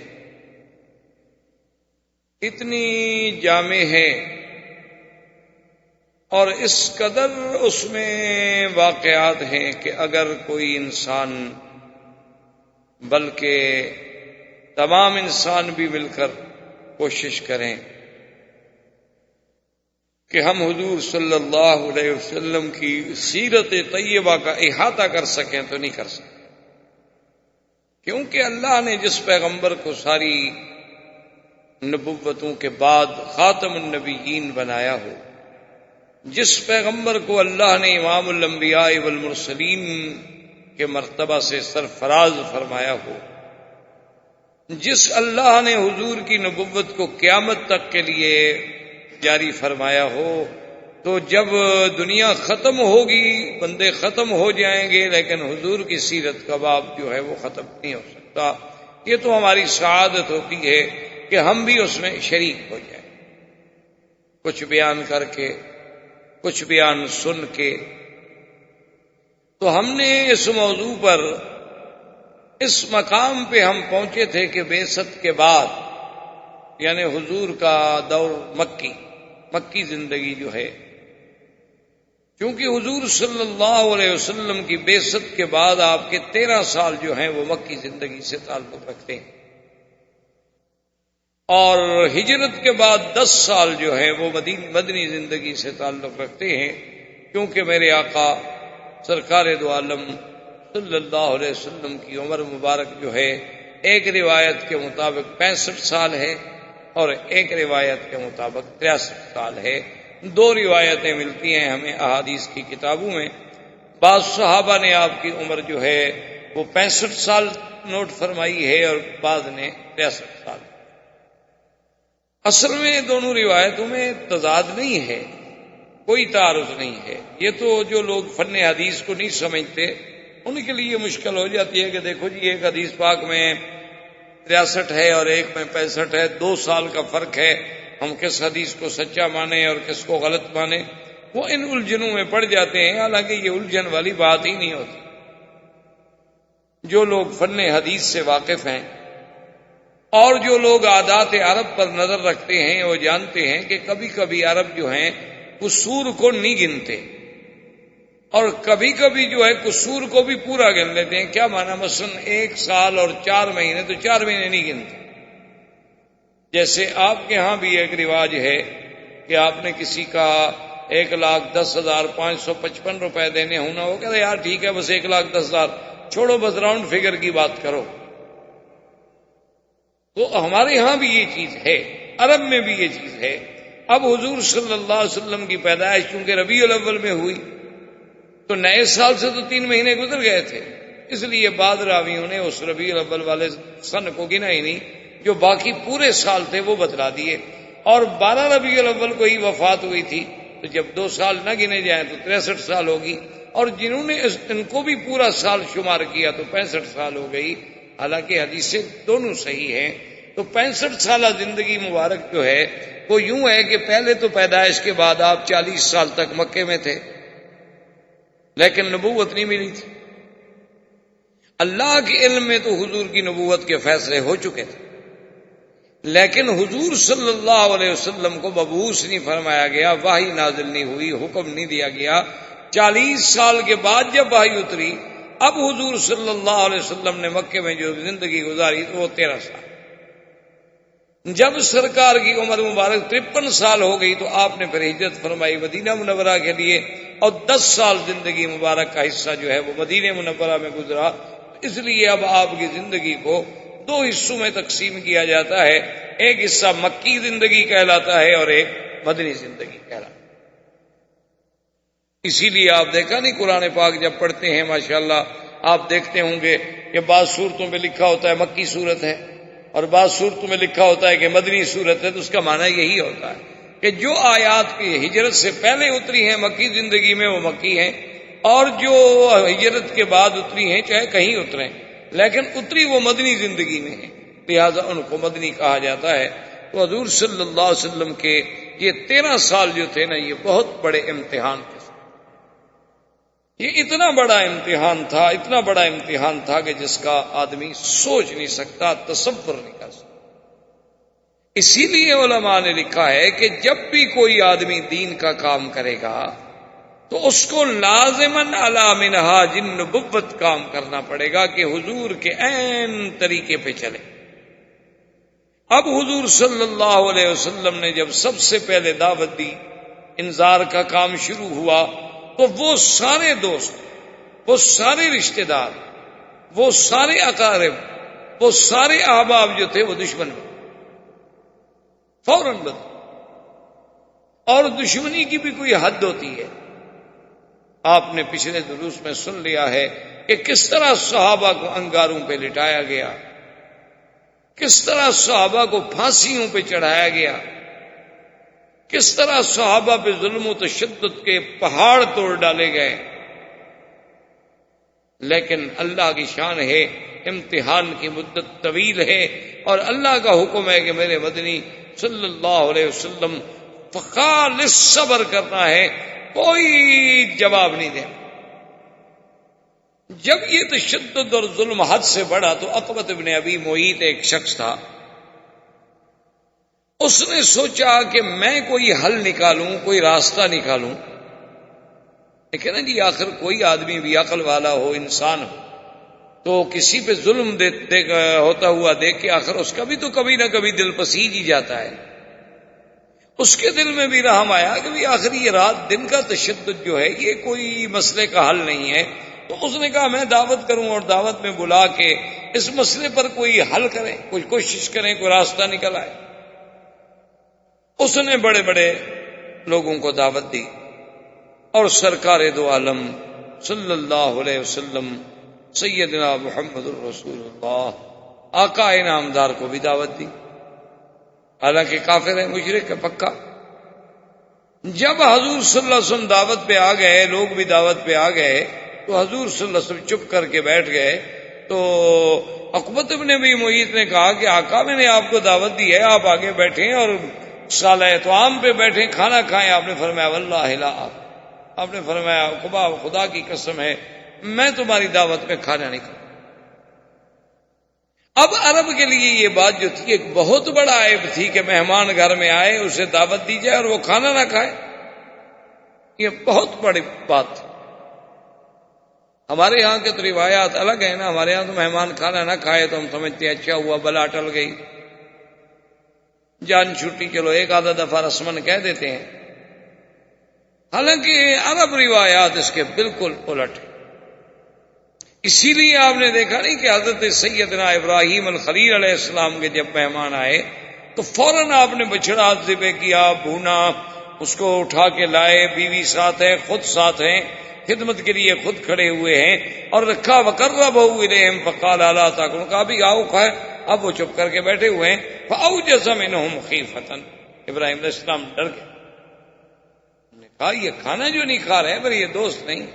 A: اتنی جامع ہے، اور اس قدر اس میں واقعات ہیں کہ اگر کوئی انسان، بلکہ تمام انسان بھی مل کر کوشش کریں کہ ہم حضور صلی اللہ علیہ وسلم کی سیرت طیبہ کا احاطہ کر سکیں تو نہیں کر سکتے، کیونکہ اللہ نے جس پیغمبر کو ساری نبوتوں کے بعد خاتم النبیین بنایا ہو، جس پیغمبر کو اللہ نے امام الانبیاء والمرسلین کے مرتبہ سے سرفراز فرمایا ہو، جس اللہ نے حضور کی نبوت کو قیامت تک کے لیے جاری فرمایا ہو، تو جب دنیا ختم ہوگی، بندے ختم ہو جائیں گے، لیکن حضور کی سیرت کا باب جو ہے وہ ختم نہیں ہو سکتا۔ یہ تو ہماری سعادت ہوتی ہے کہ ہم بھی اس میں شریک ہو جائیں، کچھ بیان کر کے، کچھ بیان سن کے۔ تو ہم نے اس موضوع پر، اس مقام پہ ہم پہنچے تھے کہ بعثت کے بعد، یعنی حضور کا دور مکی زندگی جو ہے، کیونکہ حضور صلی اللہ علیہ وسلم کی بعثت کے بعد آپ کے 13 سال جو ہیں وہ مکی زندگی سے تعلق رکھتے ہیں، اور ہجرت کے بعد 10 سال جو ہے وہ مدنی زندگی سے تعلق رکھتے ہیں، کیونکہ میرے آقا سرکار دو عالم صلی اللہ علیہ وسلم کی عمر مبارک جو ہے ایک روایت کے مطابق 65 سال ہے، اور ایک روایت کے مطابق 63 سال ہے۔ 2 روایتیں ملتی ہیں ہمیں احادیث کی کتابوں میں، بعض صحابہ نے آپ کی عمر جو ہے وہ 65 سال نوٹ فرمائی ہے، اور بعض نے 63 سال۔ اصل میں دونوں روایتوں میں تضاد نہیں ہے، کوئی تعارض نہیں ہے۔ یہ تو جو لوگ فن حدیث کو نہیں سمجھتے ان کے لیے مشکل ہو جاتی ہے کہ دیکھو جی ایک حدیث پاک میں 63 ہے اور ایک میں 65 ہے، 2 سال کا فرق ہے، ہم کس حدیث کو سچا مانیں اور کس کو غلط مانیں، وہ ان الجھنوں میں پڑ جاتے ہیں، حالانکہ یہ الجھن والی بات ہی نہیں ہوتی۔ جو لوگ فن حدیث سے واقف ہیں اور جو لوگ عادات عرب پر نظر رکھتے ہیں، وہ جانتے ہیں کہ کبھی کبھی عرب جو ہیں قصور کو نہیں گنتے، اور کبھی کبھی جو ہے قصور کو بھی پورا گن لیتے ہیں۔ کیا معنی؟ مثلا 1 سال اور 4 مہینے تو 4 مہینے نہیں گنتے۔ جیسے آپ کے ہاں بھی ایک رواج ہے کہ آپ نے کسی کا 1,10,555 روپے دینے ہونا، وہ کہتے یار ٹھیک ہے بس 1,10,000 چھوڑو، بس راؤنڈ فگر کی بات کرو. تو ہمارے ہاں بھی یہ چیز ہے، عرب میں بھی یہ چیز ہے. اب حضور صلی اللہ علیہ وسلم کی پیدائش چونکہ ربیع الاول میں ہوئی تو نئے سال سے تو 3 مہینے گزر گئے تھے، اس لیے بعض راویوں نے اس ربیع الاول والے سن کو گنا ہی نہیں، جو باقی پورے سال تھے وہ بتلا دیے. اور 12 ربیع الاول کو ہی وفات ہوئی تھی، تو جب 2 سال نہ گنے جائیں تو 63 سال ہوگی. اور جنہوں نے ان کو بھی پورا سال شمار کیا تو 65 سال ہو گئی. حالانکہ حدیثیں دونوں صحیح ہیں. تو 65 سالہ زندگی مبارک جو ہے وہ یوں ہے کہ پہلے تو پیدائش کے بعد آپ 40 سال تک مکے میں تھے، لیکن نبوت نہیں ملی تھی. اللہ کے علم میں تو حضور کی نبوت کے فیصلے ہو چکے تھے، لیکن حضور صلی اللہ علیہ وسلم کو مبعوث نہیں فرمایا گیا، وحی نازل نہیں ہوئی، حکم نہیں دیا گیا. 40 سال کے بعد جب وحی اتری، اب حضور صلی اللہ علیہ وسلم نے مکے میں جو زندگی گزاری تو وہ 13 سال. جب سرکار کی عمر مبارک 53 سال ہو گئی تو آپ نے پھر ہجرت فرمائی مدینہ منورہ کے لیے، اور 10 سال زندگی مبارک کا حصہ جو ہے وہ مدینہ منورہ میں گزرا. اس لیے اب آپ کی زندگی کو 2 حصوں میں تقسیم کیا جاتا ہے، ایک حصہ مکی زندگی کہلاتا ہے اور ایک مدنی زندگی کہلاتا ہے. اسی لیے آپ دیکھا نہیں قرآن پاک جب پڑھتے ہیں ماشاءاللہ آپ دیکھتے ہوں گے کہ بعض صورتوں میں لکھا ہوتا ہے مکی صورت ہے اور بعض صورتوں میں لکھا ہوتا ہے کہ مدنی صورت ہے. تو اس کا معنی یہی ہوتا ہے کہ جو آیات کی ہجرت سے پہلے اتری ہیں مکی زندگی میں وہ مکی ہیں، اور جو ہجرت کے بعد اتری ہیں چاہے کہیں اتریں لیکن اتری وہ مدنی زندگی میں ہیں، لہذا ان کو مدنی کہا جاتا ہے. تو حضور صلی اللہ علیہ وسلم کے یہ 13 سال جو تھے نا یہ بہت بڑے امتحان تھے. یہ اتنا بڑا امتحان تھا، اتنا بڑا امتحان تھا کہ جس کا آدمی سوچ نہیں سکتا، تصور نہیں کر سکتا. اسی لیے علماء نے لکھا ہے کہ جب بھی کوئی آدمی دین کا کام کرے گا تو اس کو لازماً علی منہاج النبوت کام کرنا پڑے گا کہ حضور کے عین طریقے پہ چلے. اب حضور صلی اللہ علیہ وسلم نے جب سب سے پہلے دعوت دی، انذار کا کام شروع ہوا، تو وہ سارے دوست، وہ سارے رشتہ دار، وہ سارے اقارب، وہ سارے احباب جو تھے وہ دشمن بنے، فوراً بدل. اور دشمنی کی بھی کوئی حد ہوتی ہے. آپ نے پچھلے دروس میں سن لیا ہے کہ کس طرح صحابہ کو انگاروں پہ لٹایا گیا، کس طرح صحابہ کو پھانسیوں پہ چڑھایا گیا، کس طرح صحابہ پہ ظلم و تشدد کے پہاڑ توڑ ڈالے گئے. لیکن اللہ کی شان ہے، امتحان کی مدت طویل ہے، اور اللہ کا حکم ہے کہ میرے مدنی صلی اللہ علیہ وسلم خالص صبر کرنا ہے، کوئی جواب نہیں دینا. جب یہ تشدد اور ظلم حد سے بڑھا تو عقبۃ ابن ابی معیط ایک شخص تھا، اس نے سوچا کہ میں کوئی حل نکالوں، کوئی راستہ نکالوں. لیکن نا جی آخر کوئی آدمی بھی عقل والا ہو، انسان ہو، تو کسی پہ ظلم ہوتا ہوا دیکھ کے آخر اس کا بھی تو کبھی نہ کبھی دل پسیج ہی جاتا ہے. اس کے دل میں بھی رحم آیا کہ بھی آخر یہ رات دن کا تشدد جو ہے یہ کوئی مسئلے کا حل نہیں ہے. تو اس نے کہا میں دعوت کروں اور دعوت میں بلا کے اس مسئلے پر کوئی حل کریں، کوئی کوشش کریں، کوئی راستہ نکل آئے. اس نے بڑے بڑے لوگوں کو دعوت دی اور سرکار دو عالم صلی اللہ علیہ وسلم سیدنا محمد الرسول اللہ آقا انعامدار کو بھی دعوت دی. حالانکہ کافر ہے، مشرک ہے پکا. جب حضور صلی اللہ علیہ وسلم دعوت پہ آ گئے، لوگ بھی دعوت پہ آ گئے، تو حضور صلی اللہ علیہ وسلم چپ کر کے بیٹھ گئے. تو عقبۃ ابن ابی معیط نے کہا کہ آقا میں نے آپ کو دعوت دی ہے، آپ آگے بیٹھیں اور سالہ اطعام پہ بیٹھیں، کھانا کھائیں. آپ نے فرمایا واللہ لا، آپ نے فرمایا خدا کی قسم ہے میں تمہاری دعوت میں کھانا نہیں کھاؤں. اب عرب کے لیے یہ بات جو تھی ایک بہت بڑا عیب تھی کہ مہمان گھر میں آئے، اسے دعوت دی جائے اور وہ کھانا نہ کھائے. یہ بہت بڑی بات تھی. ہمارے یہاں کے تو روایات الگ ہیں نا، ہمارے یہاں تو مہمان کھانا نہ کھائے تو ہم سمجھتے ہیں اچھا ہوا بلا ٹل گئی. جان چھوٹی چلو ایک آدھا دفعہ رسمن کہہ دیتے ہیں، حالانکہ عرب روایات اس کے بالکل الٹ ہیں۔ اسی لیے آپ نے دیکھا نہیں کہ حضرت سیدنا ابراہیم الخلیل علیہ السلام کے جب مہمان آئے تو فوراً آپ نے بچڑا ذبح کیا، بھونا، اس کو اٹھا کے لائے، بیوی ساتھ ہے، خود ساتھ ہیں، خدمت کے لیے خود کھڑے ہوئے ہیں، اور رکھا وقربہ الیہم فقال الا تاکلون، کہا بھی آؤ کھائے۔ اب وہ چپ کر کے بیٹھے ہوئے ہیں، فاوجس منہم خیفۃ، ابراہیم علیہ السلام ڈر گئے، انہوں نے کہا یہ کھانا جو نہیں کھا رہے پر یہ دوست نہیں۔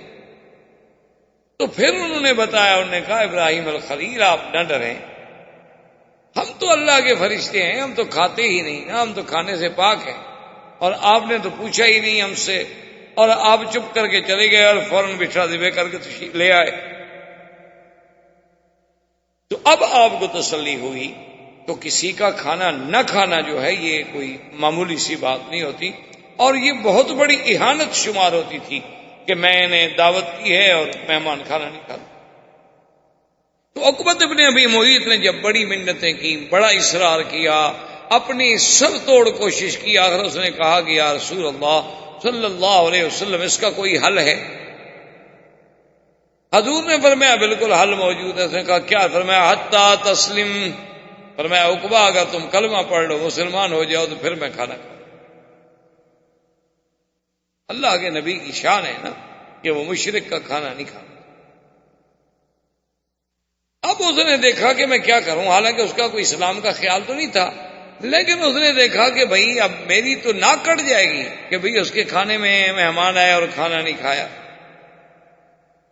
A: تو پھر انہوں نے بتایا، انہوں نے کہا ابراہیم الخلیل آپ نہ ڈریں، ہم تو اللہ کے فرشتے ہیں، ہم تو کھاتے ہی نہیں نا، ہم تو کھانے سے پاک ہیں، اور آپ نے تو پوچھا ہی نہیں ہم سے، اور آپ چپ کر کے چلے گئے اور فوراً بچھڑا ذبح کر کے تشریف لے آئے۔ تو اب آپ کو تسلی ہوئی۔ تو کسی کا کھانا نہ کھانا جو ہے یہ کوئی معمولی سی بات نہیں ہوتی، اور یہ بہت بڑی اہانت شمار ہوتی تھی کہ میں نے دعوت کی ہے اور مہمان کھانا نہیں کھاتا۔ تو عقبۃ ابن ابی معیط نے جب بڑی منتیں کی، بڑا اصرار کیا، اپنی سر توڑ کوشش کی، آخر اس نے کہا کہ یا رسول اللہ صلی اللہ علیہ وسلم اس کا کوئی حل ہے؟ حضور نے فرمایا بالکل حل موجود ہے۔ اس نے کہا کیا؟ فرمایا حتی تسلم، فرمایا عقبہ اگر تم کلمہ پڑھ لو، مسلمان ہو جاؤ، تو پھر میں کھانا کھاؤں۔ اللہ کے نبی کی شان ہے نا کہ وہ مشرک کا کھانا نہیں کھاتا۔ اب اس نے دیکھا کہ میں کیا کروں، حالانکہ اس کا کوئی اسلام کا خیال تو نہیں تھا، لیکن اس نے دیکھا کہ بھئی اب میری تو ناک کٹ جائے گی کہ بھئی اس کے کھانے میں مہمان آئے اور کھانا نہیں کھایا۔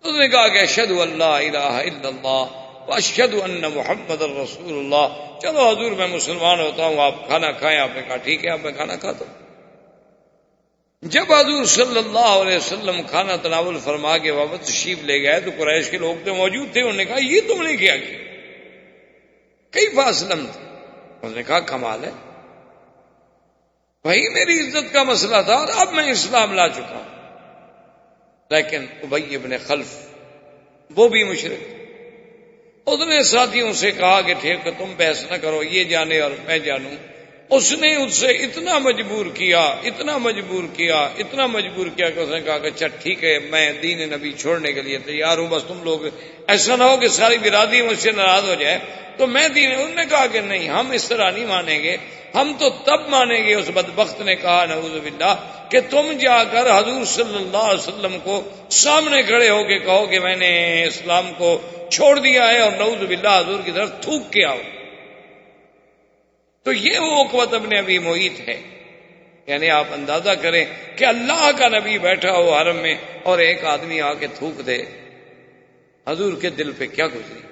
A: اس نے کہا کہ اشہد ان لا الہ الا اللہ واشہد ان محمد الرسول اللہ، چلو حضور میں مسلمان ہوتا ہوں، آپ کھانا کھائیں۔ آپ نے کہا ٹھیک ہے، اب میں کھانا کھاتا ہوں۔ جب حضور صلی اللہ علیہ وسلم کھانا تناول فرما کے واپس تشریف لے گئے تو قریش کے لوگ تو موجود تھے، انہوں نے کہا یہ تم نے کیا کیا؟ کیف اسلمت؟ انہوں نے کہا کمال ہے بھائی، میری عزت کا مسئلہ تھا اور اب میں اسلام لا چکا ہوں۔ لیکن ابی ابن خلف وہ بھی مشرک، اس نے ساتھیوں سے کہا کہ ٹھیک ہے تم بحث نہ کرو، یہ جانے اور میں جانوں۔ اس نے ان سے اتنا مجبور کیا، اتنا مجبور کیا، اتنا مجبور کیا کہ اس نے کہا کہ اچھا ٹھیک ہے میں دین نبی چھوڑنے کے لیے تیار ہوں، بس تم لوگ ایسا نہ ہو کہ ساری برادری مجھ سے ناراض ہو جائے تو میں دین۔ انہوں نے کہا کہ نہیں، ہم اس طرح نہیں مانیں گے، ہم تو تب مانیں گے۔ اس بدبخت نے کہا نعوذ باللہ کہ تم جا کر حضور صلی اللہ علیہ وسلم کو سامنے کھڑے ہو کے کہو کہ میں نے اسلام کو چھوڑ دیا ہے، اور نعوذ باللہ حضور کی طرف تھوک کے آؤ۔ تو یہ وہ عقبۃ ابن ابی معیط ہے، یعنی آپ اندازہ کریں کہ اللہ کا نبی بیٹھا ہو حرم میں اور ایک آدمی آ کے تھوک دے، حضور کے دل پہ کیا گزری۔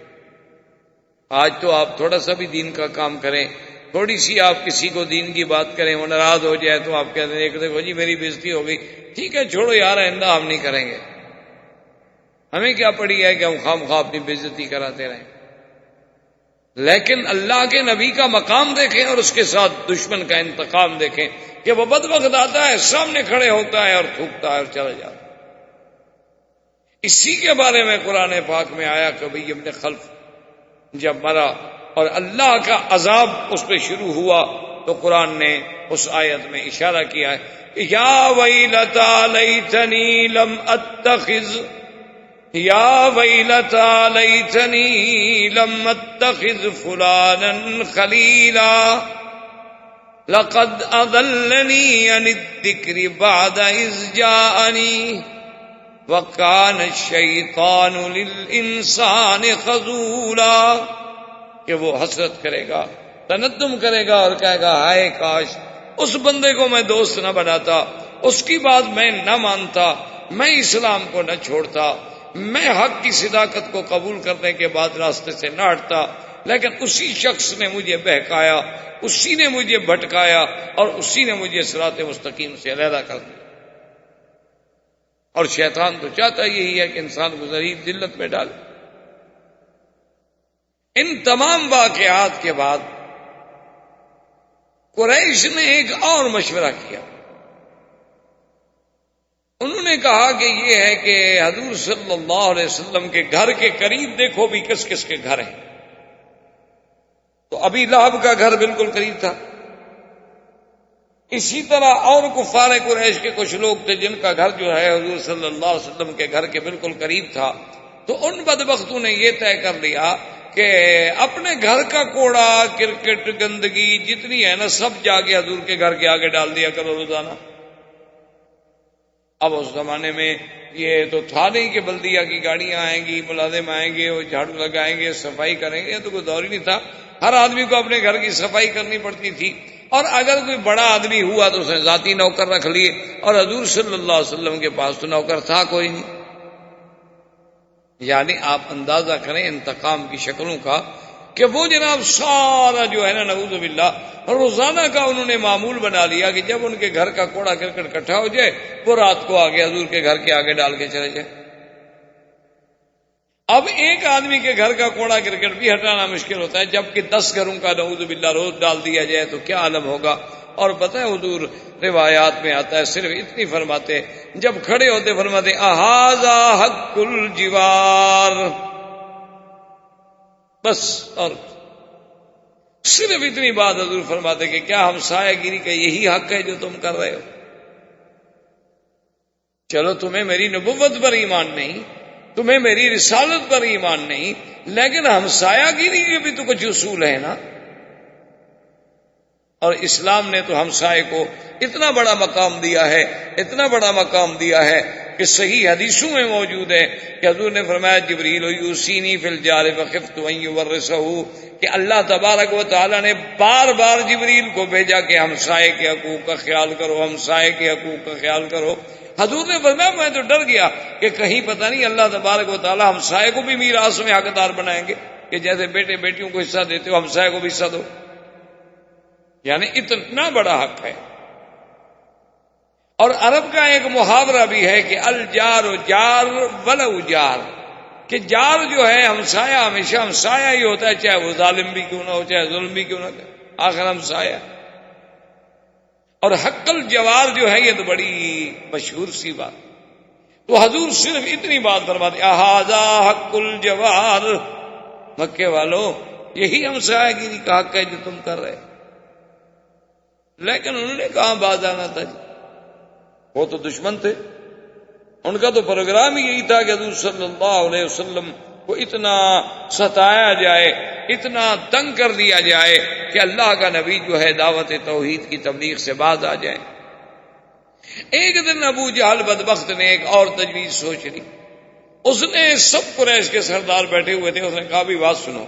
A: آج تو آپ تھوڑا سا بھی دین کا کام کریں، تھوڑی سی آپ کسی کو دین کی بات کریں، وہ ناراض ہو جائے تو آپ کہتے ہیں دیکھو جی میری بےزتی ہو گئی، ٹھیک ہے چھوڑو یار، آئندہ ہم نہیں کریں گے۔ ہمیں کیا پڑی ہے کہ ہم خواہ اپنی بےزتی کراتے رہیں؟ لیکن اللہ کے نبی کا مقام دیکھیں اور اس کے ساتھ دشمن کا انتقام دیکھیں کہ وہ بدبخت آتا ہے، سامنے کھڑے ہوتا ہے اور تھوکتا ہے اور چلا جاتا ہے۔ اسی کے بارے میں قرآن پاک میں آیا کہ ابی ابن خلف جب مرا اور اللہ کا عذاب اس پہ شروع ہوا تو قرآن نے اس آیت میں اشارہ کیا ہے یا ویلتا لیتنی لم اتخذ، یا ویلتا لیتنی لم اتخذ فلانا خلیلا لقد اضلنی عن الذکر بعد اذ جاءنی وَكَانَ الشَّيْطَانُ لِلْإِنسَانِ خَذُولًا، کہ وہ حسرت کرے گا، تندم کرے گا اور کہے گا ہائے کاش اس بندے کو میں دوست نہ بناتا، اس کی بات میں نہ مانتا، میں اسلام کو نہ چھوڑتا، میں حق کی صداقت کو قبول کرنے کے بعد راستے سے نہ ہٹتا، لیکن اسی شخص نے مجھے بہکایا، اسی نے مجھے بھٹکایا اور اسی نے مجھے صراط مستقیم سے علیحدہ کر دیا۔ اور شیطان تو چاہتا یہی ہے کہ انسان کو ذلیل ذلت میں ڈالے۔ ان تمام واقعات کے بعد قریش نے ایک اور مشورہ کیا، انہوں نے کہا کہ یہ ہے کہ حضور صلی اللہ علیہ وسلم کے گھر کے قریب دیکھو بھی کس کس کے گھر ہیں۔ تو ابی لہب کا گھر بالکل قریب تھا، اسی طرح اور کفار قریش کے کچھ لوگ تھے جن کا گھر جو ہے حضور صلی اللہ علیہ وسلم کے گھر کے بالکل قریب تھا، تو ان بدبختوں نے یہ طے کر لیا کہ اپنے گھر کا کوڑا کرکٹ گندگی جتنی ہے نا سب جا کے حضور کے گھر کے آگے ڈال دیا کرو روزانہ۔ اب اس زمانے میں یہ تو تھا نہیں کہ بلدیہ کی گاڑیاں آئیں گی، ملازم آئیں گے، وہ جھاڑو لگائیں گے، صفائی کریں گے، یہ تو کوئی دور ہی نہیں تھا۔ ہر آدمی کو اپنے گھر کی صفائی کرنی پڑتی تھی، اور اگر کوئی بڑا آدمی ہوا تو اس نے ذاتی نوکر رکھ لیے، اور حضور صلی اللہ علیہ وسلم کے پاس تو نوکر تھا کوئی نہیں۔ یعنی آپ اندازہ کریں انتقام کی شکلوں کا کہ وہ جناب سارا جو ہے نا نعوذ باللہ روزانہ کا انہوں نے معمول بنا لیا کہ جب ان کے گھر کا کوڑا کرکٹ اکٹھا ہو جائے وہ رات کو آگے حضور کے گھر کے آگے ڈال کے چلے جائے۔ اب ایک آدمی کے گھر کا کوڑا کرکٹ بھی ہٹانا مشکل ہوتا ہے، جبکہ 10 گھروں کا نعوذ باللہ روز ڈال دیا جائے تو کیا عالم ہوگا۔ اور پتہ ہے حضور روایات میں آتا ہے صرف اتنی فرماتے، جب کھڑے ہوتے فرماتے اہذا حق الجوار، بس، اور صرف اتنی بات حضور فرماتے کہ کیا ہمسایہ گیری کا یہی حق ہے جو تم کر رہے ہو؟ چلو تمہیں میری نبوت پر ایمان نہیں، تمہیں میری رسالت پر ایمان نہیں، لیکن ہمسایہ گیری کے بھی تو کچھ اصول ہیں نا۔ اور اسلام نے تو ہمسائے کو اتنا بڑا مقام دیا ہے، اتنا بڑا مقام دیا ہے کہ صحیح حدیثوں میں موجود ہے کہ حضور نے فرمایا جبریل یوصینی فی الجار فخفت ان یورثہ، کہ اللہ تبارک و تعالی نے بار بار جبریل کو بھیجا کہ ہمسائے کے حقوق کا خیال کرو، ہمسائے کے حقوق کا خیال کرو۔ حضور نے فرمایا میں تو ڈر گیا کہ کہیں پتہ نہیں اللہ تبارک و تعالی ہمسائے کو بھی میراث میں حقدار بنائیں گے کہ جیسے بیٹے بیٹیوں کو حصہ دیتے ہو ہمسائے کو بھی حصہ دو، یعنی اتنا بڑا حق ہے۔ اور عرب کا ایک محاورہ بھی ہے کہ الجار جار ولو جار، کہ جار جو ہے ہمسایہ ہمیشہ ہمسایہ ہی ہوتا ہے، چاہے وہ ظالم بھی کیوں نہ ہو، چاہے ظلم بھی کیوں نہ ہو، آخر ہمسایہ۔ اور حق الجوار جو ہے یہ تو بڑی مشہور سی بات، تو حضور صرف اتنی بات فرماتے اہذا حق الجوار، مکے والوں یہی ہمسایہ گیری کا حق ہے جو تم کر رہے۔ لیکن انہوں نے کہاں باز آنا تھا جی، وہ تو دشمن تھے، ان کا تو پروگرام ہی یہی تھا کہ حضور صلی اللہ علیہ وسلم کو اتنا ستایا جائے، اتنا تنگ کر دیا جائے کہ اللہ کا نبی جو ہے دعوت توحید کی تبلیغ سے باز آ جائے۔ ایک دن ابو جہل بدبخت نے ایک اور تجویز سوچ لی، اس نے سب قریش کے سردار بیٹھے ہوئے تھے، اس نے کہا بھی بات سنو،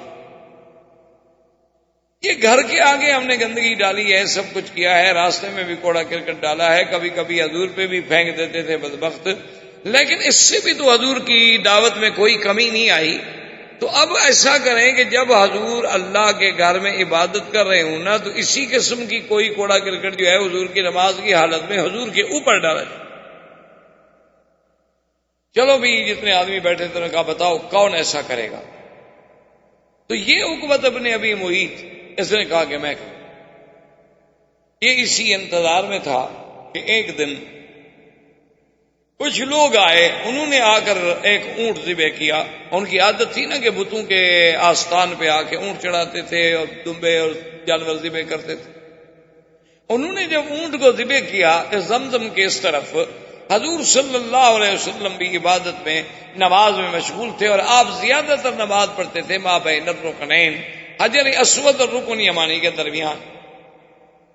A: یہ گھر کے آگے ہم نے گندگی ڈالی ہے، سب کچھ کیا ہے، راستے میں بھی کوڑا کرکٹ ڈالا ہے، کبھی کبھی حضور پہ بھی پھینک دیتے تھے بدبخت، لیکن اس سے بھی تو حضور کی دعوت میں کوئی کمی نہیں آئی، تو اب ایسا کریں کہ جب حضور اللہ کے گھر میں عبادت کر رہے ہوں نا تو اسی قسم کی کوئی کوڑا کرکٹ جو ہے حضور کی نماز کی حالت میں حضور کے اوپر ڈالا جائے۔ چلو بھی جتنے آدمی بیٹھے تھے نے کہا بتاؤ کون ایسا کرے گا؟ تو یہ عقبۃ ابن ابی معیط، اس نے کہا کہ میں کروں۔ یہ اسی انتظار میں تھا کہ ایک دن کچھ لوگ آئے، انہوں نے آ کر ایک اونٹ ذبح کیا، ان کی عادت تھی نا کہ بتوں کے آستان پہ آ کے اونٹ چڑھاتے تھے اور دمبے اور جانور ذبح کرتے تھے۔ انہوں نے جب اونٹ کو ذبح کیا کہ زمزم کے اس طرف حضور صلی اللہ علیہ وسلم بھی عبادت میں نماز میں مشغول تھے، اور آپ زیادہ تر نماز پڑھتے تھے ما بین الرکنین، حجر اسود اور رکن یمانی کے درمیان،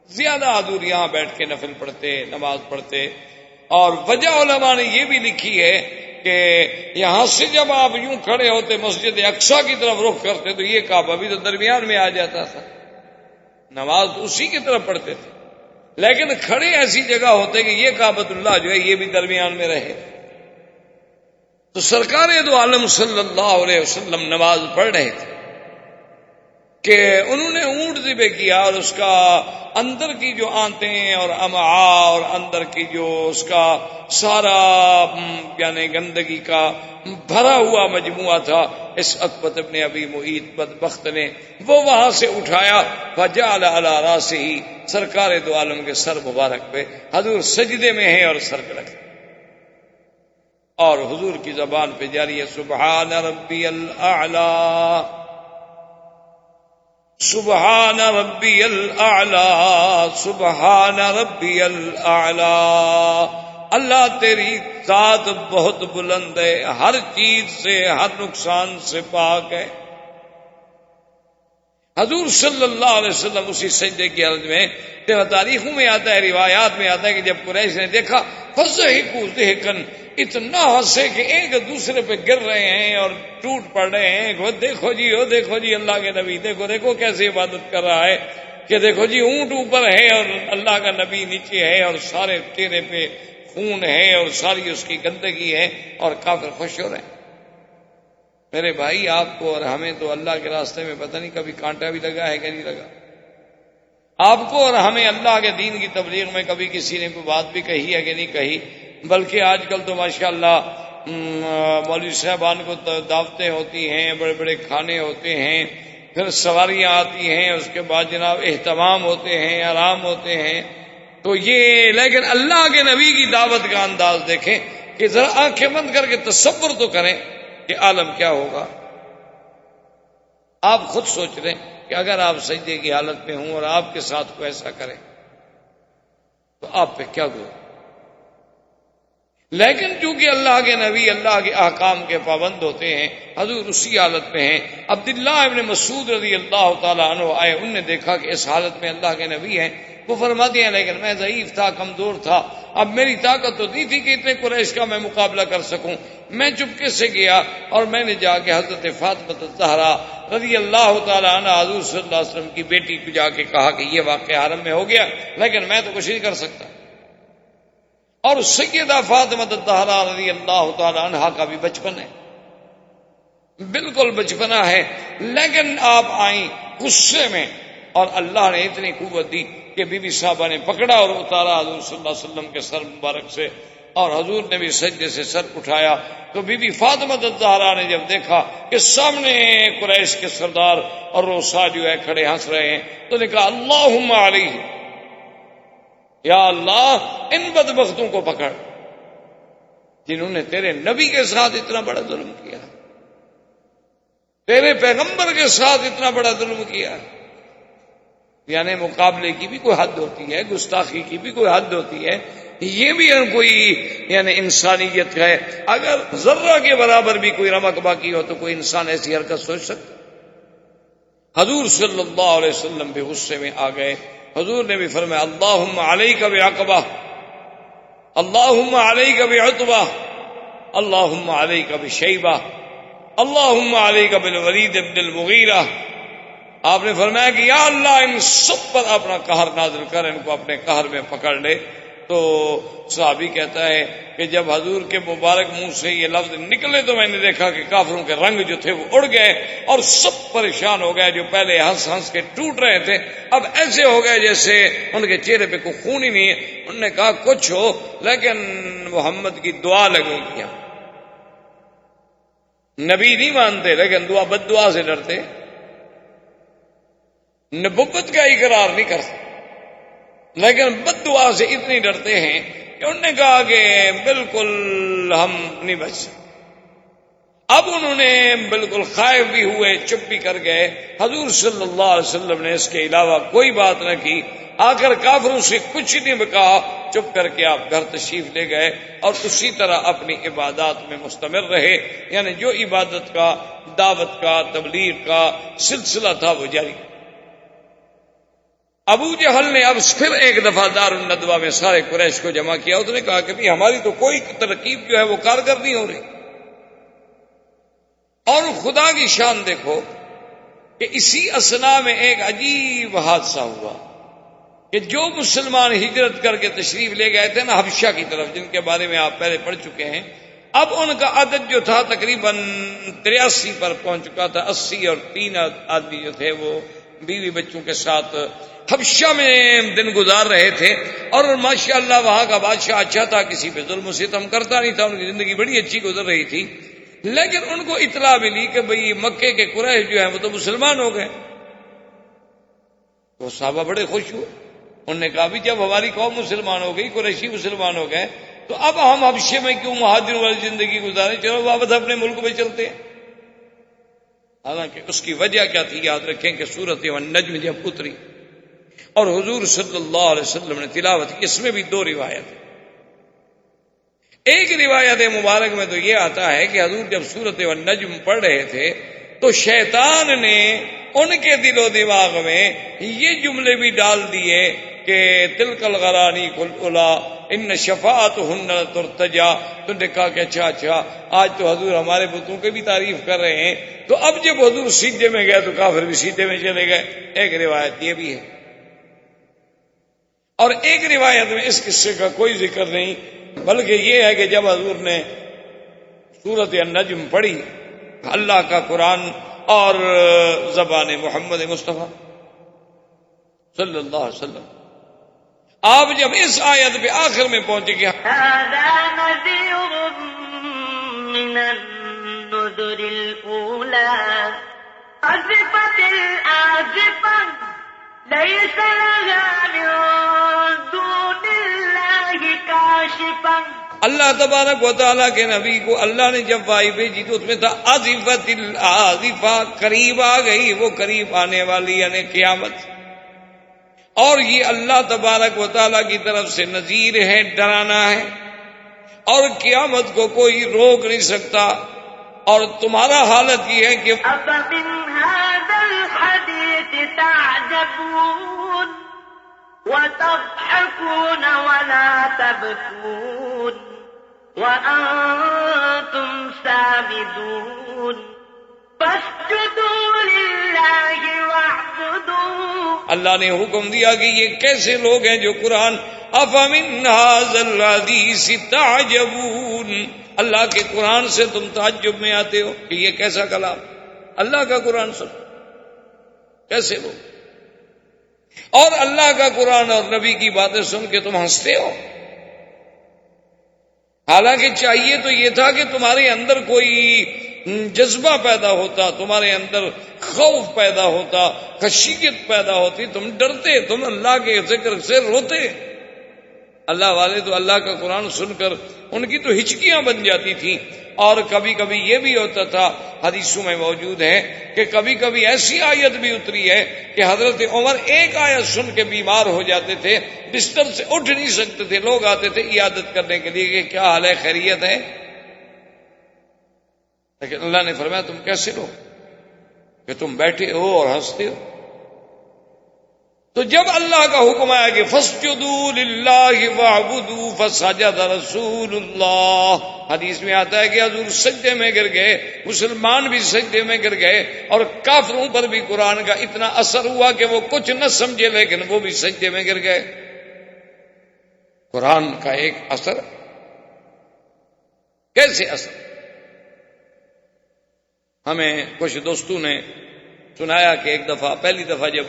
A: زیادہ حضور یہاں بیٹھ کے نفل پڑھتے، نماز پڑھتے۔ اور وجہ علماء نے یہ بھی لکھی ہے کہ یہاں سے جب آپ یوں کھڑے ہوتے مسجد اقصیٰ کی طرف رخ کرتے تو یہ کعبہ بھی تو درمیان میں آ جاتا تھا، نماز اسی کی طرف پڑھتے تھے، لیکن کھڑے ایسی جگہ ہوتے کہ یہ کعبۃ اللہ جو ہے یہ بھی درمیان میں رہے۔ تو سرکار دو عالم صلی اللہ علیہ وسلم نماز پڑھ رہے تھے کہ انہوں نے اونٹ ذبح کیا، اور اس کا اندر کی جو آنتیں اور امعاء اور اندر کی جو اس کا سارا یعنی گندگی کا بھرا ہوا مجموعہ تھا، اس عقبۃ ابن ابی معیط بدبخت نے وہ وہاں سے اٹھایا، فجعل علی راسہ، سرکار دو عالم کے سر مبارک پہ، حضور سجدے میں ہیں اور سر رکھ، اور حضور کی زبان پہ جاری ہے سبحان ربی الاعلی، سبحان ربی الاعلی، سبحان ربی الاعلی، اللہ تیری ذات بہت بلند ہے، ہر چیز سے، ہر نقصان سے پاک ہے۔ حضور صلی اللہ علیہ وسلم اسی سجدے کی حالت میں، تاریخوں میں آتا ہے، روایات میں آتا ہے کہ جب قریش نے دیکھا فضحکوا ضحکا، اتنا ہنسے کہ ایک دوسرے پہ گر رہے ہیں اور ٹوٹ پڑ رہے ہیں۔ وہ دیکھو جی، وہ دیکھو جی اللہ کے نبی، دیکھو دیکھو کیسے عبادت کر رہا ہے، کہ دیکھو جی اونٹ اوپر ہے اور اللہ کا نبی نیچے ہے، اور سارے چہرے پہ خون ہے اور ساری اس کی گندگی ہے، اور کافر خوش ہو رہے ہیں۔ میرے بھائی، آپ کو اور ہمیں تو اللہ کے راستے میں پتہ نہیں کبھی کانٹا بھی لگا ہے کہ نہیں لگا۔ آپ کو اور ہمیں اللہ کے دین کی تبلیغ میں کبھی کسی نے کوئی بات بھی کہی ہے کہ نہیں کہی، بلکہ آج کل تو ماشاءاللہ مولوی صاحبان کو دعوتیں ہوتی ہیں، بڑے بڑے کھانے ہوتے ہیں، پھر سواریاں آتی ہیں، اس کے بعد جناب اہتمام ہوتے ہیں، آرام ہوتے ہیں۔ تو یہ لیکن اللہ کے نبی کی دعوت کا انداز دیکھیں کہ ذرا آنکھیں بند کر کے تصور تو کریں کہ عالم کیا ہوگا۔ آپ خود سوچ لیں کہ اگر آپ سجدے کی حالت میں ہوں اور آپ کے ساتھ کوئی ایسا کرے تو آپ پہ کیا گزرے۔ لیکن چونکہ اللہ کے نبی اللہ کے احکام کے پابند ہوتے ہیں، حضور اسی حالت میں ہیں۔ عبداللہ ابن مسعود رضی اللہ تعالیٰ عنہ آئے، انہوں نے دیکھا کہ اس حالت میں اللہ کے نبی ہیں۔ وہ فرماتے ہیں لیکن میں ضعیف تھا، کمزور تھا، اب میری طاقت تو نہیں تھی کہ اتنے قریش کا میں مقابلہ کر سکوں۔ میں چپکے سے گیا اور میں نے جا کے حضرت فاطمہ الزہرا رضی اللہ تعالیٰ عنہ حضور صلی اللہ علیہ وسلم کی بیٹی کو جا کے کہا کہ یہ واقعہ حرم میں ہو گیا، لیکن میں تو کچھ نہیں کر سکتا۔ اور سیدہ فاطمہ الزہرا رضی اللہ تعالیٰ عنہ کا بھی بچپن ہے، بالکل بچپنا ہے، لیکن آپ آئیں غصے میں، اور اللہ نے اتنی قوت دی کہ بی بی صاحبہ نے پکڑا اور اتارا حضور صلی اللہ علیہ وسلم کے سر مبارک سے، اور حضور نے بھی سجدے سے سر اٹھایا۔ تو بی بی فاطمہ الزہرا نے جب دیکھا کہ سامنے قریش کے سردار اور روسا جو ہے کھڑے ہنس رہے ہیں، تو نے کہا اللہم علیہ، یا اللہ ان بدبختوں کو پکڑ جنہوں نے تیرے نبی کے ساتھ اتنا بڑا ظلم کیا، تیرے پیغمبر کے ساتھ اتنا بڑا ظلم کیا۔ یعنی مقابلے کی بھی کوئی حد ہوتی ہے، گستاخی کی بھی کوئی حد ہوتی ہے، یہ بھی کوئی یعنی انسانیت ہے۔ اگر ذرہ کے برابر بھی کوئی رمق باقی ہو تو کوئی انسان ایسی حرکت سوچ سکتا؟ حضور صلی اللہ علیہ وسلم بھی غصے میں آ گئے۔ حضور نے بھی فرمایا اللہم علیک بعقبہ، اللہم علیک بعتبہ، اللہم علیک بشیبہ، اللہم علیک بالولید بن المغیرہ۔ آپ نے فرمایا کہ یا اللہ ان سب پر اپنا قہر نازل کر، ان کو اپنے قہر میں پکڑ لے۔ تو صحابی کہتا ہے کہ جب حضور کے مبارک منہ سے یہ لفظ نکلے تو میں نے دیکھا کہ کافروں کے رنگ جو تھے وہ اڑ گئے اور سب پریشان ہو گئے۔ جو پہلے ہنس ہنس کے ٹوٹ رہے تھے اب ایسے ہو گئے جیسے ان کے چہرے پہ کوئی خون ہی نہیں ہے۔ انہوں نے کہا کچھ ہو لیکن محمد کی دعا لگے گی۔ نبی نہیں مانتے لیکن دعا بد دعا سے ڈرتے، نبوت کا اقرار نہیں کرتے لیکن بد دعا سے اتنی ڈرتے ہیں کہ انہوں نے کہا کہ بالکل ہم نہیں بچ سکتے۔ اب انہوں نے بالکل خائف بھی ہوئے، چپ بھی کر گئے۔ حضور صلی اللہ علیہ وسلم نے اس کے علاوہ کوئی بات نہ کی۔ آخر کافروں سے کچھ نہیں کہا، چپ کر کے آپ گھر تشریف لے گئے اور اسی طرح اپنی عبادات میں مستمر رہے۔ یعنی جو عبادت کا، دعوت کا، تبلیغ کا سلسلہ تھا وہ جاری۔ ابو جہل نے اب پھر ایک دفعہ دار الندوہ میں سارے قریش کو جمع کیا۔ اس نے کہا کہ بھی ہماری تو کوئی ترکیب جو ہے وہ کارگر نہیں ہو رہی، اور خدا کی شان دیکھو کہ اسی اثنا میں ایک عجیب حادثہ ہوا کہ جو مسلمان ہجرت کر کے تشریف لے گئے تھے نا حبشہ کی طرف، جن کے بارے میں آپ پہلے پڑھ چکے ہیں، اب ان کا عدد جو تھا تقریباً 83 پر پہنچ چکا تھا۔ 80 اور 3 آدمی جو تھے وہ بیوی بچوں کے ساتھ حبشہ میں دن گزار رہے تھے، اور ماشاءاللہ وہاں کا بادشاہ اچھا تھا، کسی پہ ظلم و ستم کرتا نہیں تھا، ان کی زندگی بڑی اچھی گزر رہی تھی۔ لیکن ان کو اطلاع ملی کہ بھئی مکے کے قریش جو ہیں وہ تو مسلمان ہو گئے۔ تو صحابہ بڑے خوش ہوئے، انہوں نے کہا بھی جب ہماری قوم مسلمان ہو گئی، قریشی مسلمان ہو گئے، تو اب ہم حبشے میں کیوں مہاجروں والی زندگی گزاریں، چلو واپس اپنے ملک میں چلتے ہیں۔ حالانکہ اس کی وجہ کیا تھی؟ یاد رکھیں کہ سورۃ النجم جب اتری اور حضور صلی اللہ علیہ وسلم نے تلاوت کی، اس میں بھی دو روایت ہیں۔ ایک روایت مبارک میں تو یہ آتا ہے کہ حضور جب سورۃ النجم پڑھ رہے تھے تو شیطان نے ان کے دل و دماغ میں یہ جملے بھی ڈال دیے کہ تلک الغرانی کلا ان شفاعتہن ترتجا۔ تو نے کہا کہ اچھا آج تو حضور ہمارے بتوں کی بھی تعریف کر رہے ہیں، تو اب جب حضور سیدھے میں گئے تو کافر بھی سیدھے میں چلے گئے۔ ایک روایت یہ بھی ہے، اور ایک روایت میں اس قصے کا کوئی ذکر نہیں، بلکہ یہ ہے کہ جب حضور نے سورۃ النجم پڑھی، اللہ کا قرآن اور زبان محمد مصطفیٰ صلی اللہ علیہ وسلم، آپ جب اس آیت پہ آخر میں پہنچے کہ
C: هذا نذير من النذر الأولى أزفت الآزفة ليس لها من دون الله كاشفة۔
A: اللہ تبارک و تعالیٰ کے نبی کو اللہ نے جب وحی بھیجی تو اس میں تھا آزفت الآزفہ، قریب آ گئی، وہ قریب آنے والی یعنی قیامت، اور یہ اللہ تبارک و تعالیٰ کی طرف سے نذیر ہے، ڈرانا ہے، اور قیامت کو کوئی روک نہیں سکتا۔ اور تمہارا حالت یہ ہے کہ
C: أفمن هذا الحديث تعجبون وتضحكون ولا تبكون وأنتم سامدون فاسجدوا لله واعبدوا۔
A: اللہ نے حکم دیا کہ یہ کیسے لوگ ہیں جو قرآن افمن هذا الحديث تعجبون، اللہ کے قرآن سے تم تعجب میں آتے ہو کہ یہ کیسا کلام، اللہ کا قرآن سن، کیسے لوگ، اور اللہ کا قرآن اور نبی کی باتیں سن کے تم ہنستے ہو۔ حالانکہ چاہیے تو یہ تھا کہ تمہارے اندر کوئی جذبہ پیدا ہوتا، تمہارے اندر خوف پیدا ہوتا، خشیت پیدا ہوتی، تم ڈرتے، تم اللہ کے ذکر سے روتے۔ اللہ والے تو اللہ کا قرآن سن کر ان کی تو ہچکیاں بن جاتی تھیں، اور کبھی کبھی یہ بھی ہوتا تھا، حدیثوں میں موجود ہے کہ کبھی کبھی ایسی آیت بھی اتری ہے کہ حضرت عمر ایک آیت سن کے بیمار ہو جاتے تھے، بستر سے اٹھ نہیں سکتے تھے، لوگ آتے تھے عیادت کرنے کے لیے کہ کیا حال ہے، خیریت ہے؟ لیکن اللہ نے فرمایا تم کیسے لو کہ تم بیٹھے ہو اور ہنستے ہو؟ تو جب اللہ کا حکم آیا کہ فَاسْجُدُوا لِلَّهِ وَاعْبُدُوا فَسَجَدَ رَسُولُ اللَّهِ، حدیث میں آتا ہے کہ حضور سجدے میں گر گئے، مسلمان بھی سجدے میں گر گئے، اور کافروں پر بھی قرآن کا اتنا اثر ہوا کہ وہ کچھ نہ سمجھے لیکن وہ بھی سجدے میں گر گئے۔ قرآن کا ایک اثر، کیسے اثر؟ ہمیں کچھ دوستوں نے سنایا کہ ایک دفعہ، پہلی دفعہ جب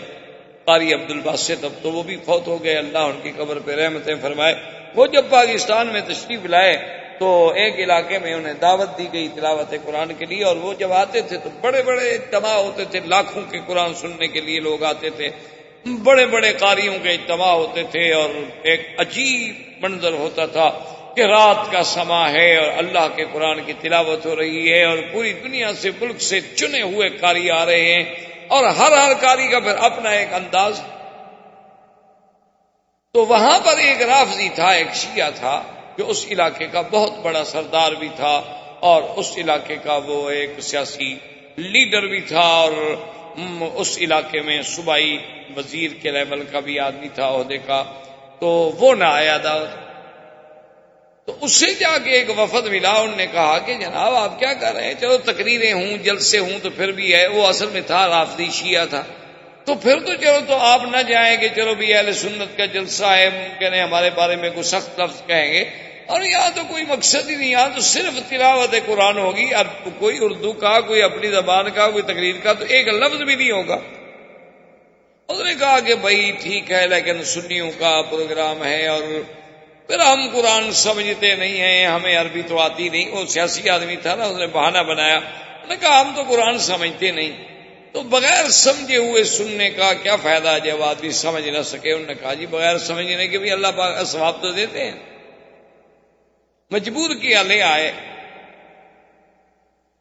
A: قاری عبد الباسط، اب تو وہ بھی فوت ہو گئے، اللہ ان کی قبر پہ رحمتیں فرمائے، وہ جب پاکستان میں تشریف لائے تو ایک علاقے میں انہیں دعوت دی گئی تلاوت قرآن کے لیے، اور وہ جب آتے تھے تو بڑے بڑے اجتماع ہوتے تھے، لاکھوں کے قرآن سننے کے لیے لوگ آتے تھے، بڑے بڑے قاریوں کے اجتماع ہوتے تھے، اور ایک عجیب منظر ہوتا تھا کہ رات کا سما ہے اور اللہ کے قرآن کی تلاوت ہو رہی ہے، اور پوری دنیا سے، ملک سے چنے ہوئے قاری آ رہے ہیں، اور ہر قاری کا پھر اپنا ایک انداز۔ تو وہاں پر ایک رافضی تھا، ایک شیعہ تھا، جو اس علاقے کا بہت بڑا سردار بھی تھا، اور اس علاقے کا وہ ایک سیاسی لیڈر بھی تھا، اور اس علاقے میں صوبائی وزیر کے لیول کا بھی آدمی تھا، عہدے کا۔ تو وہ نہ آیا دعوت، تو اس سے جا کے ایک وفد ملا، انہوں نے کہا کہ جناب آپ کیا کر رہے ہیں، چلو تقریریں ہوں، جلسے ہوں تو پھر بھی ہے، وہ اصل میں تھا رافضی شیعہ تھا، تو پھر تو چلو تو آپ نہ جائیں کہ چلو بھی اہل سنت کا جلسہ ہے، ممکن ہے ہمارے بارے میں کوئی سخت لفظ کہیں گے، اور یہاں تو کوئی مقصد ہی نہیں، یہاں تو صرف تلاوت قرآن ہوگی، اور کوئی اردو کا، کوئی اپنی زبان کا، کوئی تقریر کا تو ایک لفظ بھی نہیں ہوگا۔ اس نے کہا کہ بھائی ٹھیک ہے، لیکن سنیوں کا پروگرام ہے، اور پھر ہم قرآن سمجھتے نہیں ہیں، ہمیں عربی تو آتی نہیں۔ وہ سیاسی آدمی تھا نا، اس نے بہانہ بنایا، انہوں نے کہا ہم تو قرآن سمجھتے نہیں، تو بغیر سمجھے ہوئے سننے کا کیا فائدہ جب آدمی سمجھ نہ سکے۔ انہوں نے کہا جی بغیر سمجھنے کے بھی اللہ پاک ثواب تو دیتے ہیں۔ مجبور کیا، لے آئے،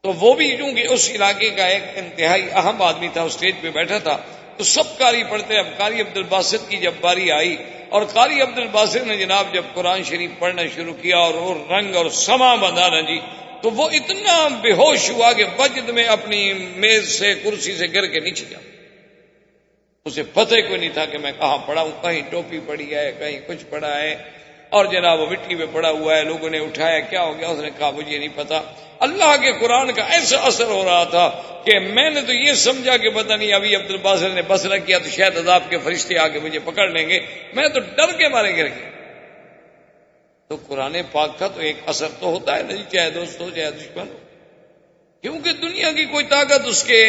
A: تو وہ بھی چونکہ اس علاقے کا ایک انتہائی اہم آدمی تھا، اسٹیج پہ بیٹھا تھا، تو سب قاری پڑھتے. اب قاری عبد الباسط کی جب باری آئی اور قاری عبد الباسط نے جناب جب قرآن شریف پڑھنا شروع کیا اور وہ رنگ اور سما بندھا نا جی، تو وہ اتنا بے ہوش ہوا کہ وجد میں اپنی میز سے کرسی سے گر کے نیچے جا. اسے پتہ کوئی نہیں تھا کہ میں کہاں پڑا ہوں، کہیں ٹوپی پڑی ہے، کہیں کچھ پڑا ہے، اور جناب وہ مٹی پہ پڑا ہوا ہے. لوگوں نے اٹھایا، کیا ہو گیا؟ اس نے کہا مجھے نہیں پتا. اللہ کے قرآن کا ایسا اثر ہو رہا تھا کہ میں نے تو یہ سمجھا کہ پتہ نہیں ابھی عبد الباسط نے بس نہ کیا تو شاید عذاب کے فرشتے آ کے مجھے پکڑ لیں گے، میں تو ڈر کے مارے گر گیا. تو قرآن پاک کا تو ایک اثر تو ہوتا ہے نہیں، چاہے دوست ہو چاہے دشمن ہو، کیونکہ دنیا کی کوئی طاقت اس کے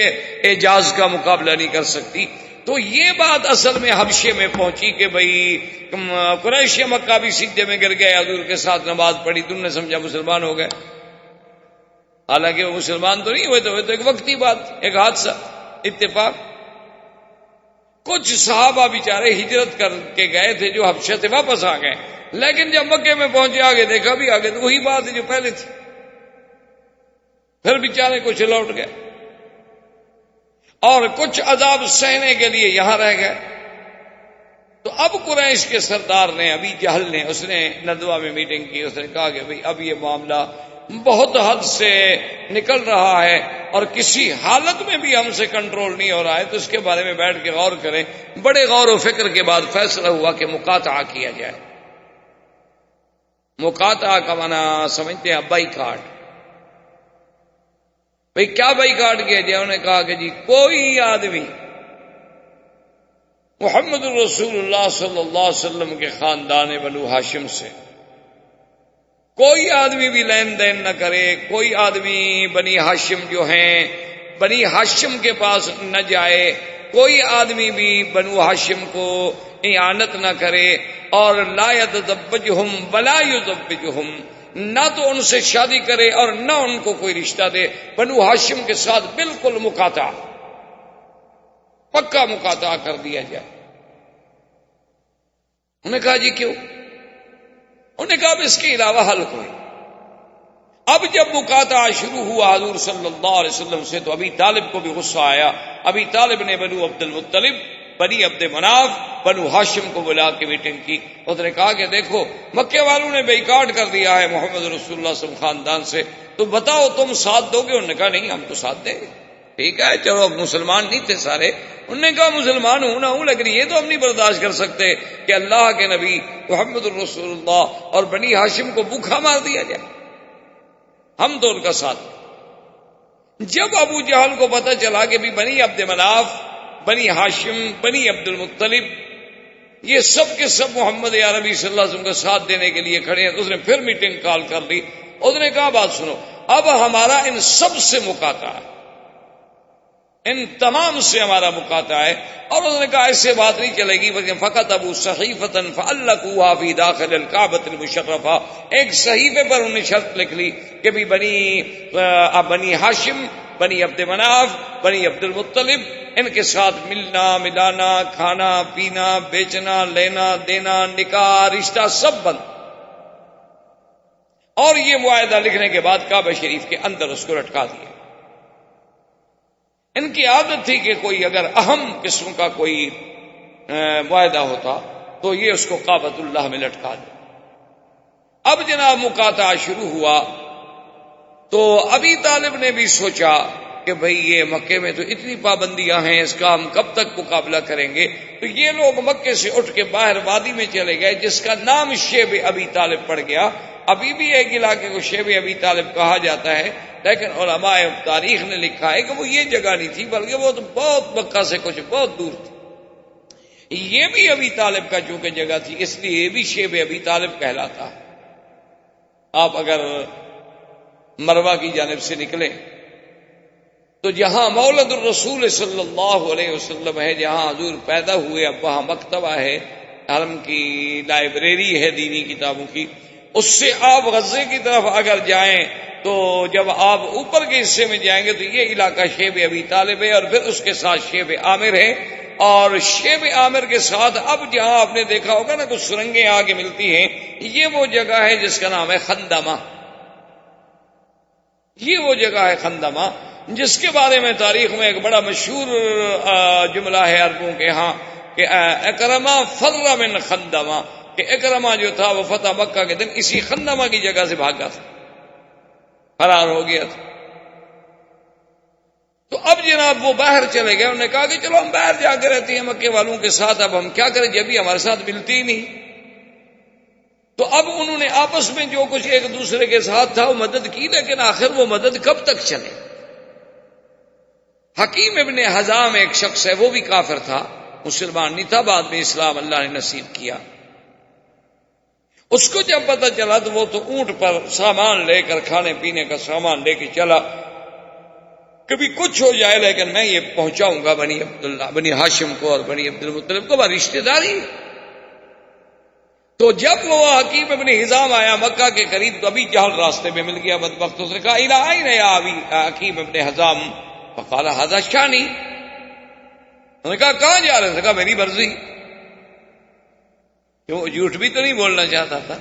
A: اعجاز کا مقابلہ نہیں کر سکتی. تو یہ بات اصل میں حبشے میں پہنچی کہ بھئی قریش مکہ بھی سجدے میں گر گئے، حضور کے ساتھ نماز پڑھی، تم نے سمجھا مسلمان ہو گئے. حالانکہ وہ مسلمان تو نہیں ہوئے، تو ایک وقتی بات، ایک حادثہ، اتفاق. کچھ صحابہ بیچارے ہجرت کر کے گئے تھے جو حبشہ سے واپس آ گئے، لیکن جب مکے میں پہنچے آگے دیکھا بھی آگے تو وہی بات ہے جو پہلے تھی. پھر بیچارے کچھ لوٹ گئے اور کچھ عذاب سہنے کے لیے یہاں رہ گئے. تو اب قریش کے سردار نے، ابی جہل نے، اس نے ندوہ میں میٹنگ کی. اس نے کہا کہ بھئی اب یہ معاملہ بہت حد سے نکل رہا ہے اور کسی حالت میں بھی ہم سے کنٹرول نہیں ہو رہا ہے، تو اس کے بارے میں بیٹھ کے غور کریں. بڑے غور و فکر کے بعد فیصلہ ہوا کہ مقاطعہ کیا جائے. مقاطعہ کا معنی سمجھتے ہیں بائی کاٹ. بھئی کیا بائی کاٹ کیا جائے؟ انہوں نے کہا کہ جی کوئی آدمی محمد رسول اللہ صلی اللہ علیہ وسلم کے خاندان بنو ہاشم سے کوئی آدمی بھی لین دین نہ کرے، کوئی آدمی بنی ہاشم جو ہیں بنی ہاشم کے پاس نہ جائے، کوئی آدمی بھی بنو ہاشم کو اعانت نہ کرے، اور لا یتزوجہم ولا یزوجہم، نہ تو ان سے شادی کرے اور نہ ان کو کوئی رشتہ دے. بنو ہاشم کے ساتھ بالکل مقاطعہ، پکا مقاطعہ کر دیا جائے. انہوں نے کہا جی کیوں؟ انہوں نے کہا اب اس کے علاوہ حل کوئی. اب جب مقاطعہ شروع ہوا حضور صلی اللہ علیہ وسلم سے تو ابی طالب کو بھی غصہ آیا. ابی طالب نے بنو عبد المطلب، بنی عبد مناف، بنو ہاشم کو بلا کے میٹنگ کی. اس نے کہا کہ دیکھو مکے والوں نے بیکاٹ کر دیا ہے محمد رسول اللہ صلی اللہ علیہ وسلم خاندان سے، تو بتاؤ تم ساتھ دو گے؟ انہوں نے کہا نہیں ہم تو ساتھ دیں گے. ٹھیک ہے چلو، اب مسلمان نہیں تھے سارے. انہوں نے کہا مسلمان ہوں نہ ہوں لیکن یہ تو ہم نہیں برداشت کر سکتے کہ اللہ کے نبی محمد رسول اللہ اور بنی ہاشم کو بھوکا مار دیا جائے. ہم تو ان کا ساتھ. جب ابو جہل کو پتہ چلا کہ بھی بنی عبد مناف، بنی ہاشم، بنی عبد المطلب یہ سب کے سب محمد عربی صلی اللہ علیہ وسلم کا ساتھ دینے کے لیے کھڑے ہیں، تو اس نے پھر میٹنگ کال کر لی. اس نے کہا بات سنو، اب ہمارا ان سب سے مقاطعہ ہے، ان تمام سے ہمارا مقاطعہ ہے. اور انہوں نے کہا ایسے بات نہیں چلے گی، بلکہ فقط ابو صحیفۃ فعلقوها فی داخل الکعبۃ المشرفہ، ایک صحیفے پر انہوں نے شرط لکھ لی کہ بھی بنی ہاشم، بنی عبد مناف، بنی عبد المطلب، ان کے ساتھ ملنا ملانا، کھانا پینا، بیچنا لینا دینا، نکاح رشتہ سب بند. اور یہ معاہدہ لکھنے کے بعد کعبہ شریف کے اندر اس کو لٹکا دیا. ان کی عادت تھی کہ کوئی اگر اہم قسم کا کوئی معاہدہ ہوتا تو یہ اس کو کعبۃ اللہ میں لٹکا دے. اب جناب مقاطعہ شروع ہوا تو ابی طالب نے بھی سوچا کہ بھئی یہ مکے میں تو اتنی پابندیاں ہیں، اس کا ہم کب تک مقابلہ کریں گے؟ تو یہ لوگ مکے سے اٹھ کے باہر وادی میں چلے گئے جس کا نام شیب ابی طالب پڑ گیا. ابھی بھی ایک علاقے کو شیب ابی طالب کہا جاتا ہے، لیکن علماء تاریخ نے لکھا ہے کہ وہ یہ جگہ نہیں تھی بلکہ وہ تو بہت مکہ سے کچھ بہت دور تھی. یہ بھی ابی طالب کا چونکہ جگہ تھی اس لیے یہ بھی شیب ابی طالب کہلاتا ہے. آپ اگر مروہ کی جانب سے نکلیں تو جہاں مولد الرسول صلی اللہ علیہ وسلم ہے، جہاں حضور پیدا ہوئے، اب وہاں مکتبہ ہے، حرم کی لائبریری ہے دینی کتابوں کی. اس سے آپ غزے کی طرف اگر جائیں تو جب آپ اوپر کے حصے میں جائیں گے تو یہ علاقہ شیب ابی طالب ہے، اور پھر اس کے ساتھ شیب عامر ہے، اور شیب عامر کے ساتھ اب جہاں آپ نے دیکھا ہوگا نا کچھ سرنگیں آگے ملتی ہیں، یہ وہ جگہ ہے جس کا نام ہے خندمہ. یہ وہ جگہ ہے خندمہ جس کے بارے میں تاریخ میں ایک بڑا مشہور جملہ ہے عربوں کے ہاں کہ اکرما فر من خندمہ، کہ اکرما جو تھا وہ فتح مکہ کے دن اسی خندمہ کی جگہ سے بھاگا تھا، فرار ہو گیا تھا۔ تو اب جناب وہ باہر چلے گئے، انہوں نے کہا کہ چلو ہم باہر جا کے رہتے ہیں مکے والوں کے ساتھ، اب ہم کیا کریں جب بھی ہمارے ساتھ ملتی ہی نہیں۔ تو اب انہوں نے آپس میں جو کچھ ایک دوسرے کے ساتھ تھا وہ مدد کی، لیکن آخر وہ مدد کب تک چلے؟ حکیم ابن حزام ایک شخص ہے، وہ بھی کافر تھا، مسلمان نہیں تھا، بعد میں اسلام اللہ نے نصیب کیا۔ اس کو جب پتہ چلا تو وہ تو اونٹ پر سامان لے کر، کھانے پینے کا سامان لے کے چلا، کبھی کچھ ہو جائے لیکن میں یہ پہنچاؤں گا بنی عبداللہ، بنی ہاشم کو اور بنی عبد المطلب کو، ہماری رشتے داری۔ تو جب وہ حکیم ابن حزام آیا مکہ کے قریب تو ابھی جہل راستے میں مل گیا بدبخت، اس نے کہا الی این یا ابی حکیم ابن حزام، فقال ھذا شانی، انہوں نے کہا کہاں جا رہے ہیں؟ کہا میری مرضی، کیوں جھوٹ بھی تو نہیں بولنا چاہتا تھا۔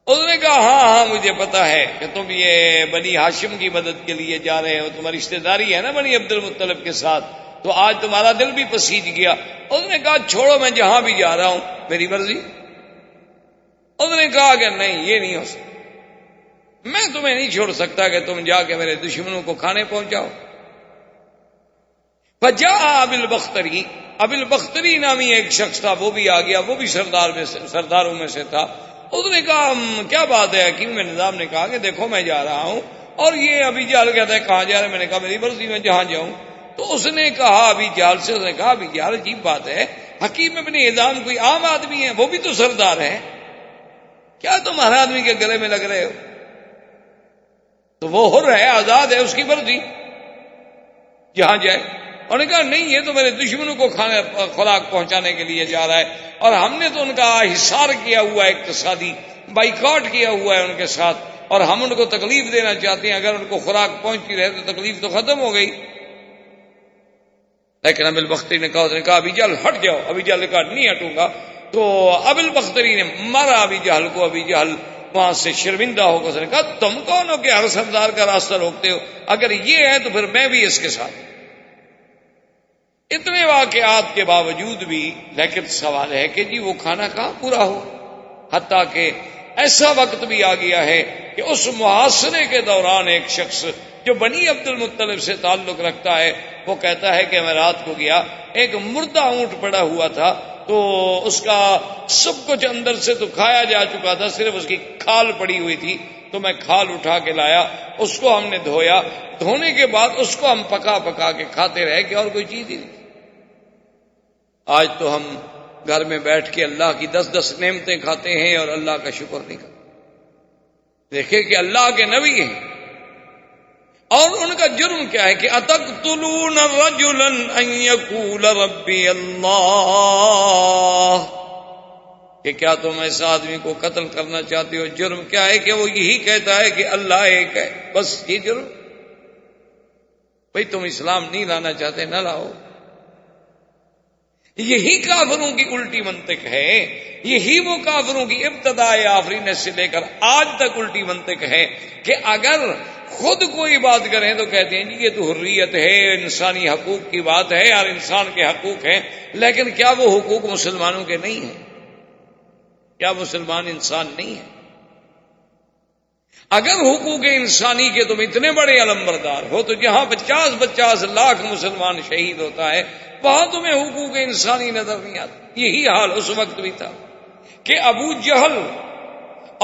A: اس نے کہا ہاں ہاں مجھے پتا ہے کہ تم یہ بنی ہاشم کی مدد کے لیے جا رہے ہو، تمہاری رشتے داری ہے نا بنی عبد المطلب کے ساتھ، تو آج تمہارا دل بھی پسیج گیا۔ اس نے کہا چھوڑو میں جہاں بھی جا رہا ہوں میری مرضی۔ اس نے کہا کہ نہیں یہ نہیں ہو سکتا، میں تمہیں نہیں چھوڑ سکتا کہ تم جا کے میرے دشمنوں کو کھانے پہنچاؤ۔ فجاء ابی البختری، ابی البختری نامی ایک شخص تھا، وہ بھی آ گیا، وہ بھی سرداروں میں سے تھا۔ اس نے کہا کیا بات ہے؟ حکیم بن نظام نے کہا کہ دیکھو میں جا رہا ہوں، اور یہ ابھی جہل کہتا ہے کہاں جا رہے؟ میں نے کہا میری مرضی میں جہاں جاؤں۔ تو اس نے کہا ابھی جہل سے، اس نے کہا ابھی جہل عجیب بات ہے، حکیم ابن نظام کوئی عام آدمی ہے، وہ بھی تو سردار ہے، کیا تم ہر آدمی کے گلے میں لگ رہے ہو؟ تو وہ حر ہے، آزاد ہے، اس کی مرضی جہاں جائے۔ انہوں نے کہا نہیں یہ تو میرے دشمنوں کو کھانے خوراک پہنچانے کے لیے جا رہا ہے، اور ہم نے تو ان کا حصار کیا ہوا ہے، اقتصادی بائیکاٹ کیا ہوا ہے ان کے ساتھ، اور ہم ان کو تکلیف دینا چاہتے ہیں، اگر ان کو خوراک پہنچتی رہے تو تکلیف تو ختم ہو گئی۔ لیکن ابی البختری نے کہا، اس نے کہا ابی جہل ہٹ جاؤ۔ ابی جہل نے کہا نہیں ہٹوں گا۔ تو ابی البختری نے مارا ابی جہل کو، ابی جہل وہاں سے شرمندہ ہو کر اس نے کہا تم کون ہو کہ ہر سردار کا راستہ روکتے ہو؟ اگر یہ ہے تو پھر میں بھی اس کے ساتھ۔ اتنے واقعات کے باوجود بھی لیکن سوال ہے کہ جی وہ کھانا کہاں پورا ہو، حتیٰ کہ ایسا وقت بھی آ گیا ہے کہ اس محاصرے کے دوران ایک شخص جو بنی عبد المطلب سے تعلق رکھتا ہے وہ کہتا ہے کہ میں رات کو گیا، ایک مردہ اونٹ پڑا ہوا تھا، تو اس کا سب کچھ اندر سے تو کھایا جا چکا تھا، صرف اس کی کھال پڑی ہوئی تھی، تو میں کھال اٹھا کے لایا، اس کو ہم نے دھویا، دھونے کے بعد اس کو ہم پکا پکا کے کھاتے رہے کہ اور کوئی چیز ہی نہیں۔ آج تو ہم گھر میں بیٹھ کے اللہ کی 10 نعمتیں کھاتے ہیں اور اللہ کا شکر نہیں کرتے۔ دیکھیں کہ اللہ کے نبی ہیں اور ان کا جرم کیا ہے کہ اتقتلون رجلا ان یقول ربی اللہ، کہ کیا تم ایسا آدمی کو قتل کرنا چاہتے ہو؟ جرم کیا ہے کہ وہ یہی کہتا ہے کہ اللہ ایک ہے، بس یہ جرم۔ بھئی تم اسلام نہیں لانا چاہتے نہ لاؤ۔ یہی کافروں کی الٹی منطق ہے، یہی وہ کافروں کی ابتداء آفرینت سے لے کر آج تک الٹی منطق ہے کہ اگر خود کوئی بات کریں تو کہتے ہیں جی یہ تو حریت ہے، انسانی حقوق کی بات ہے اور انسان کے حقوق ہیں، لیکن کیا وہ حقوق مسلمانوں کے نہیں ہیں؟ کیا مسلمان انسان نہیں ہے؟ اگر حقوق انسانی کے تم اتنے بڑے علمبردار ہو تو جہاں 50 لاکھ مسلمان شہید ہوتا ہے وہاں تمہیں حقوق انسانی نظر نہیں آتا۔ یہی حال اس وقت بھی تھا کہ ابو جہل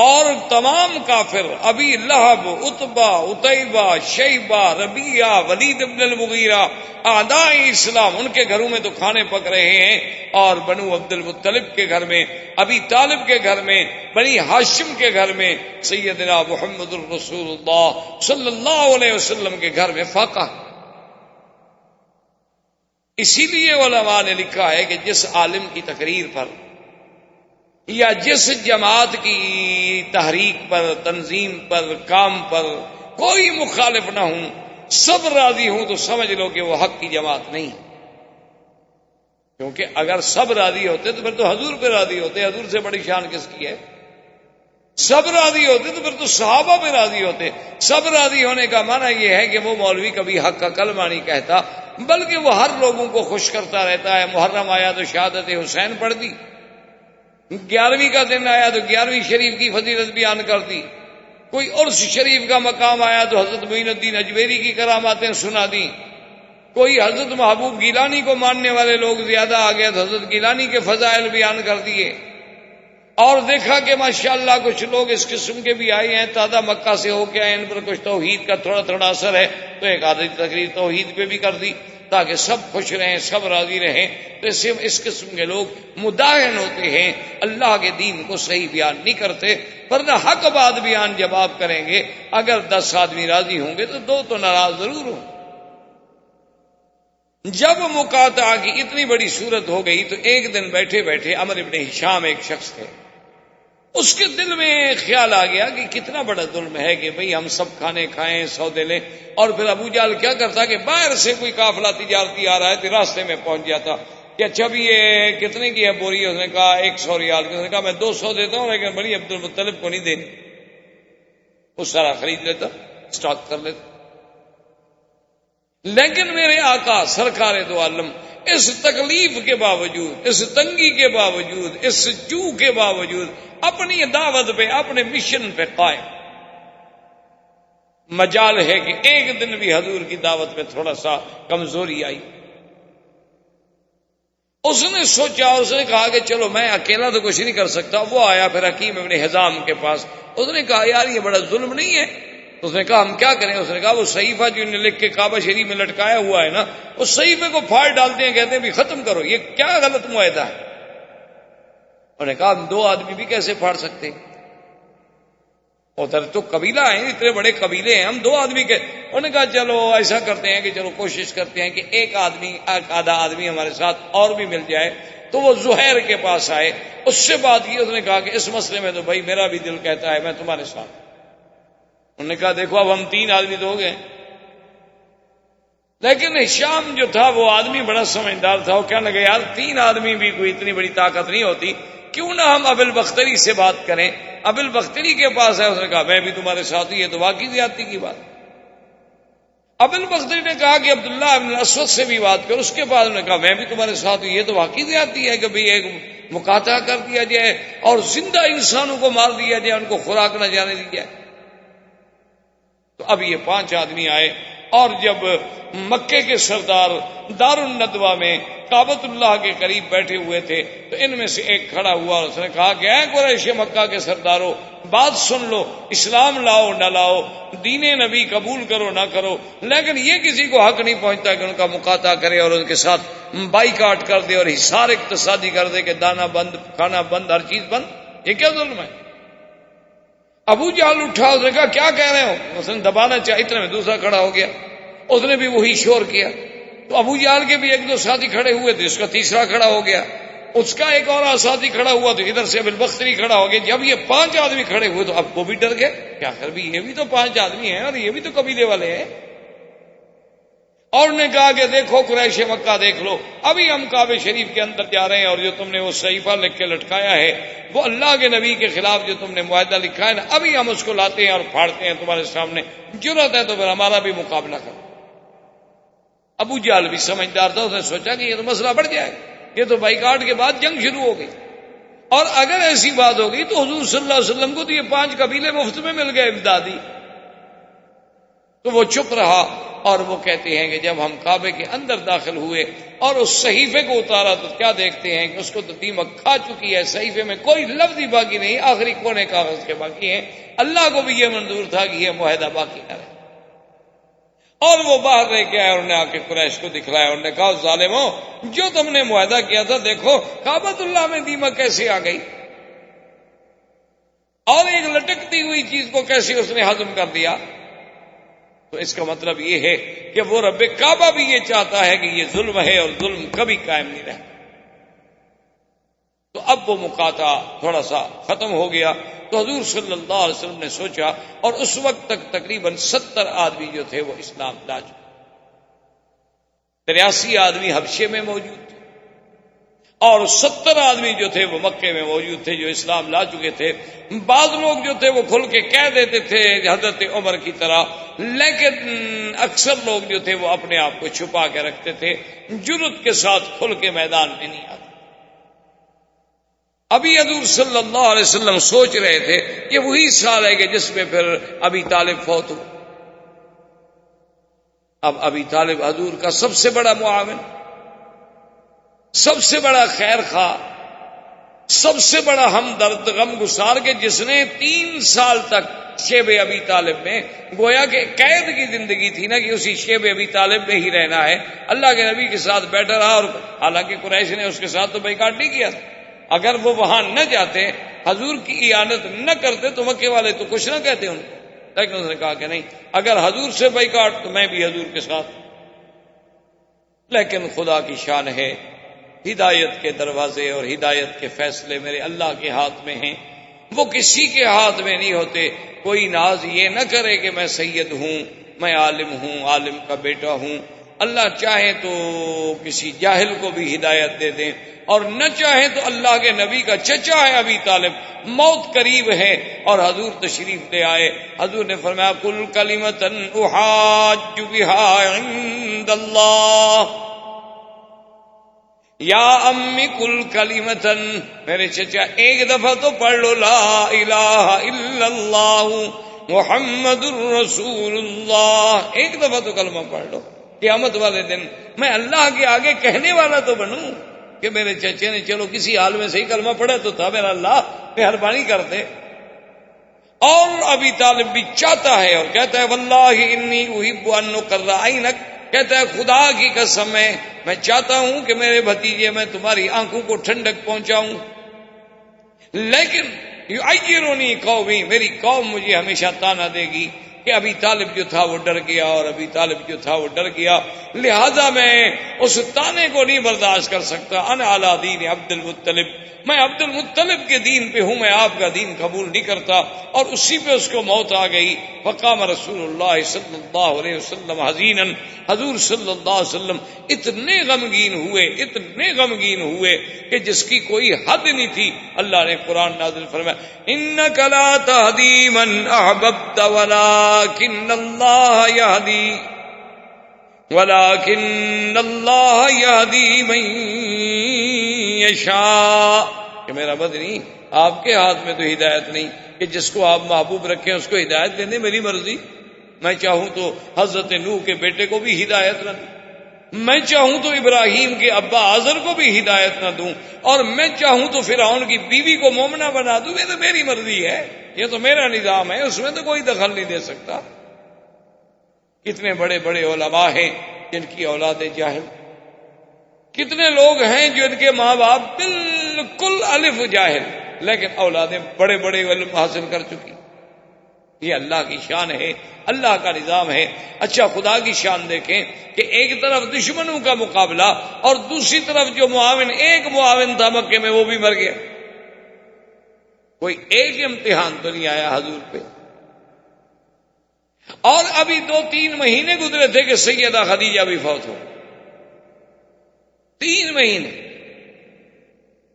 A: اور تمام کافر، ابی لہب، عتبہ، عتیبہ، شیبہ، ربیعہ، ولید بن المغیرہ، اعداء اسلام، ان کے گھروں میں تو کھانے پک رہے ہیں، اور بنو عبد المطلب کے گھر میں، ابی طالب کے گھر میں، بنی ہاشم کے گھر میں سیدنا محمد الرسول اللہ صلی اللہ علیہ وسلم کے گھر میں فاقہ۔ اسی لیے علماء نے لکھا ہے کہ جس عالم کی تقریر پر یا جس جماعت کی تحریک پر، تنظیم پر، کام پر کوئی مخالف نہ ہوں، سب راضی ہوں، تو سمجھ لو کہ وہ حق کی جماعت نہیں، کیونکہ اگر سب راضی ہوتے تو پھر تو حضور پہ راضی ہوتے، حضور سے بڑی شان کس کی ہے؟ سب راضی ہوتے تو پھر تو صحابہ بھی راضی ہوتے. سب راضی ہونے کا معنی یہ ہے کہ وہ مولوی کبھی حق کا کلمہ نہیں کہتا، بلکہ وہ ہر لوگوں کو خوش کرتا رہتا ہے. محرم آیا تو شہادت حسین پڑھ دی، 11ویں کا دن آیا تو 11ویں شریف کی فضیلت بیان کر دی، کوئی عرس شریف کا مقام آیا تو حضرت معین الدین اجمیری کی کراماتیں سنا دی، کوئی حضرت محبوب گیلانی کو ماننے والے لوگ زیادہ آ گئے تو حضرت گیلانی کے فضائل بیان کر دیے. اور دیکھا کہ ماشاءاللہ کچھ لوگ اس قسم کے بھی آئے ہیں، تازہ مکہ سے ہو کے آئے، ان پر کچھ توحید کا تھوڑا تھوڑا اثر ہے، تو ایک آدھی تقریر توحید پہ بھی کر دی تاکہ سب خوش رہیں، سب راضی رہیں. تو اس قسم کے لوگ مداہن ہوتے ہیں، اللہ کے دین کو صحیح بیان نہیں کرتے. ورنہ حق بات بیان جب آپ کریں گے، اگر 10 آدمی راضی ہوں گے تو 2 تو ناراض ضرور ہوں. جب مقاطعہ کی اتنی بڑی صورت ہو گئی تو ایک دن بیٹھے بیٹھے عمر ابن ہشام ایک شخص تھے، اس کے دل میں خیال آ گیا کہ کتنا بڑا ظلم ہے کہ بھئی ہم سب کھانے کھائیں، سودے لیں. اور پھر ابو جہل کیا کرتا کہ باہر سے کوئی قافلہ تجارتی آ رہا ہے تو راستے میں پہنچ جاتا کہ اچھا بھی یہ کتنے کی ہے بوری؟ اس نے کہا 100 ریال. اس نے کہا میں 200 دیتا ہوں، لیکن بڑی عبد المطلب کو نہیں دینی. وہ سارا خرید لیتا، اسٹاک کر لیتا. لیکن میرے آقا سرکار دو عالم اس تکلیف کے باوجود، اس تنگی کے باوجود، اس جو کے باوجود اپنی دعوت پہ، اپنے مشن پہ قائم. مجال ہے کہ ایک دن بھی حضور کی دعوت میں تھوڑا سا کمزوری آئی. اس نے سوچا، اس نے کہا کہ چلو میں اکیلا تو کچھ نہیں کر سکتا. وہ آیا پھر حکیم ابن حزام کے پاس. اس نے کہا یار یہ بڑا ظلم نہیں ہے؟ اس نے کہا ہم کیا کریں؟ اس نے کہا وہ صحیفہ جو انہیں لکھ کے کعبہ شریف میں لٹکایا ہوا ہے نا، اس صحیفے کو پھاڑ ڈالتے ہیں، کہتے ہیں بھی ختم کرو، یہ کیا غلط معاہدہ ہے. انہوں نے کہا ہم 2 آدمی بھی کیسے پھاڑ سکتے ہیں؟ ادھر تو قبیلہ ہیں، اتنے بڑے قبیلے ہیں، ہم 2 آدمی کے. انہوں نے کہا چلو ایسا کرتے ہیں کہ چلو کوشش کرتے ہیں کہ ایک آدمی، آدھا آدمی ہمارے ساتھ اور بھی مل جائے. تو وہ زہیر کے پاس آئے، اس سے بات کی. اس نے کہا کہ اس مسئلے میں تو بھائی میرا بھی دل کہتا ہے میں تمہارے ساتھ. انہوں نے کہا دیکھو اب ہم 3 آدمی تو ہو گئے. لیکن ہشام جو تھا وہ آدمی بڑا سمجھدار تھا. وہ کہنے لگا یار 3 آدمی بھی کوئی اتنی بڑی طاقت نہیں ہوتی، کیوں نہ ہم ابو البختری سے بات کریں. ابو البختری کے پاس ہے. اس نے کہا میں بھی تمہارے ساتھ ہی، یہ تو واقعی زیادتی کی بات. ابو البختری نے کہا کہ عبداللہ ابن اسود سے بھی بات کرو. اس کے بعد نے کہا میں بھی تمہارے ساتھ ہوں، یہ تو واقعی زیادتی ہے کہ بھئی ایک مقاطعہ کر دیا جائے اور زندہ انسانوں کو مار دیا جائے، ان کو خوراک نہ جانے دی جائے. تو اب یہ 5 آدمی آئے، اور جب مکے کے سردار دار الندوہ میں کعبۃ اللہ کے قریب بیٹھے ہوئے تھے تو ان میں سے ایک کھڑا ہوا اور اس نے کہا کہ اے قریش مکہ کے سرداروں، بات سن لو، اسلام لاؤ نہ لاؤ، دین نبی قبول کرو نہ کرو، لیکن یہ کسی کو حق نہیں پہنچتا کہ ان کا مقاطعہ کرے اور ان کے ساتھ بائیکاٹ کر دے اور حصار اقتصادی کر دے کہ دانا بند، کھانا بند، ہر چیز بند. یہ کیا ظلم ہے؟ ابو جہل اٹھا، اس نے کہا کیا کہہ رہے ہو؟ اس نے دبانا چاہا، اتنے میں دوسرا کھڑا ہو گیا، اس نے بھی وہی شور کیا. تو ابو جہل کے بھی 1-2 ساتھی کھڑے ہوئے تھے، اس کا تیسرا کھڑا ہو گیا، اس کا ایک اور ساتھی کھڑا ہوا تو ادھر سے ابو البختری کھڑا ہو گیا. جب یہ 5 آدمی کھڑے ہوئے تو اب وہ بھی ڈر گئے کہ آخر بھی یہ بھی تو 5 آدمی ہیں اور یہ بھی تو قبیلے والے ہیں. اور نے کہا کہ دیکھو قریش مکہ دیکھ لو، ابھی ہم کعبہ شریف کے اندر جا رہے ہیں اور جو تم نے وہ صحیفہ لکھ کے لٹکایا ہے، وہ اللہ کے نبی کے خلاف جو تم نے معاہدہ لکھا ہے نا، ابھی ہم اس کو لاتے ہیں اور پھاڑتے ہیں تمہارے سامنے. جرأت ہے تو پھر ہمارا بھی مقابلہ کرو. ابو جہل بھی سمجھدار تھا، اس نے سوچا کہ یہ تو مسئلہ بڑھ جائے، یہ تو بائیکاٹ کے بعد جنگ شروع ہو گئی، اور اگر ایسی بات ہو گئی تو حضور صلی اللہ علیہ وسلم کو تو یہ 5 قبیلے مفت میں مل گئے امدادی. تو وہ چپ رہا. اور وہ کہتے ہیں کہ جب ہم کعبے کے اندر داخل ہوئے اور اس صحیفے کو اتارا تو کیا دیکھتے ہیں کہ اس کو تو دیمک کھا چکی ہے، صحیفے میں کوئی لفظ ہی باقی نہیں، آخری کونے کاغذ کے باقی ہیں. اللہ کو بھی یہ منظور تھا کہ یہ معاہدہ باقی نہ رہے. اور وہ باہر لے کے آئے، انہوں نے آ کے قریش کو دکھلایا، انہوں نے کہا ظالموں، جو تم نے معاہدہ کیا تھا دیکھو کعبۃ اللہ میں دیمک کیسے آ گئی، اور ایک لٹکتی ہوئی چیز کو کیسے اس نے ہضم کر دیا. تو اس کا مطلب یہ ہے کہ وہ رب کعبہ بھی یہ چاہتا ہے کہ یہ ظلم ہے اور ظلم کبھی قائم نہیں رہتا. تو اب وہ مقاطعہ تھوڑا سا ختم ہو گیا. تو حضور صلی اللہ علیہ وسلم نے سوچا، اور اس وقت تک تقریباً 70 آدمی جو تھے وہ اسلام لا چکے، 83 آدمی حبشے میں موجود تھے، اور 70 آدمی جو تھے وہ مکے میں موجود تھے جو اسلام لا چکے تھے. بعض لوگ جو تھے وہ کھل کے کہہ دیتے تھے حضرت عمر کی طرح، لیکن اکثر لوگ جو تھے وہ اپنے آپ کو چھپا کے رکھتے تھے، جرأت کے ساتھ کھل کے میدان میں نہیں آتے. ابھی حضور صلی اللہ علیہ وسلم سوچ رہے تھے کہ وہی سال ہے کہ جس میں پھر ابی طالب فوت ہو. اب ابی طالب حضور کا سب سے بڑا معاون، سب سے بڑا خیر خواہ، سب سے بڑا ہمدرد، غم گسار، کے جس نے 3 سال تک شیب ابی طالب میں گویا کہ قید کی زندگی تھی نا، کہ اسی شیب ابی طالب میں ہی رہنا ہے، اللہ کے نبی کے ساتھ بیٹھا رہا. اور حالانکہ قریش نے اس کے ساتھ تو بائیکاٹ نہیں کیا تھا. اگر وہ وہاں نہ جاتے، حضور کی اعانت نہ کرتے تو مکے والے تو کچھ نہ کہتے ان کو. لیکن اس نے کہا کہ نہیں، اگر حضور سے بائیکاٹ تو میں بھی حضور کے ساتھ. لیکن خدا کی شان ہے، ہدایت کے دروازے اور ہدایت کے فیصلے میرے اللہ کے ہاتھ میں ہیں، وہ کسی کے ہاتھ میں نہیں ہوتے. کوئی ناز یہ نہ کرے کہ میں سید ہوں، میں عالم ہوں، عالم کا بیٹا ہوں. اللہ چاہے تو کسی جاہل کو بھی ہدایت دے دیں، اور نہ چاہے تو اللہ کے نبی کا چچا ہے ابی طالب، موت قریب ہے اور حضور تشریف لے آئے. حضور نے فرمایا کل کلمۃ احاج بها عند اللہ یا امی کل کلمۃ، میرے چچا ایک دفعہ تو پڑھ لو لا الہ الا اللہ محمد الرسول اللہ. ایک دفعہ تو کلمہ پڑھ لو، قیامت والے دن میں اللہ کے آگے کہنے والا تو بنوں کہ میرے چچے نے چلو کسی حال میں صحیح کلمہ پڑھا تو تھا، میرا اللہ مہربانی کرتے. اور ابی طالب بھی چاہتا ہے اور کہتا ہے واللہ انی احب ان اقر عینک، کہتا ہے خدا کی قسم ہے میں چاہتا ہوں کہ میرے بھتیجے میں تمہاری آنکھوں کو ٹھنڈک پہنچاؤں، لیکن یعیرنی قومی، میری قوم مجھے ہمیشہ تانا دے گی کہ ابی طالب جو تھا وہ ڈر گیا، اور ابی طالب جو تھا وہ ڈر گیا، لہذا میں اس تانے کو نہیں برداشت کر سکتا. انا علی دین عبد المطلب، میں عبد المطلب کے دین پہ ہوں، میں آپ کا دین قبول نہیں کرتا. اور اسی پہ اس کو موت آ گئی. فقام رسول اللہ صلی اللہ علیہ وسلم حزینا، حضور صلی اللہ علیہ وسلم اتنے غمگین ہوئے، اتنے غمگین ہوئے کہ جس کی کوئی حد نہیں تھی. اللہ نے قرآن نازل فرمایا انک لا تہدی من احببت ولکن اللہ یہدی من یشاء، کہ میرا بدنی آپ کے ہاتھ میں تو ہدایت نہیں، کہ جس کو آپ محبوب رکھیں اس کو ہدایت دینے میری مرضی. میں چاہوں تو حضرت نوح کے بیٹے کو بھی ہدایت نہ دوں، میں چاہوں تو ابراہیم کے ابا آزر کو بھی ہدایت نہ دوں، اور میں چاہوں تو فرعون کی بیوی کو مومنہ بنا دوں. یہ تو میری مرضی ہے، یہ تو میرا نظام ہے، اس میں تو کوئی دخل نہیں دے سکتا. کتنے بڑے بڑے علماء ہیں جن کی اولاد جاہل، کتنے لوگ ہیں جو ان کے ماں باپ بالکل الف جاہل لیکن اولادیں بڑے بڑے علم حاصل کر چکی. یہ اللہ کی شان ہے، اللہ کا نظام ہے. اچھا خدا کی شان دیکھیں کہ ایک طرف دشمنوں کا مقابلہ اور دوسری طرف جو معاون، ایک معاون تھا مکے میں وہ بھی مر گیا. کوئی ایک امتحان تو نہیں آیا حضور پہ. اور ابھی 2-3 مہینے گزرے تھے کہ سیدہ خدیجہ بھی فوت ہو. 3 مہینے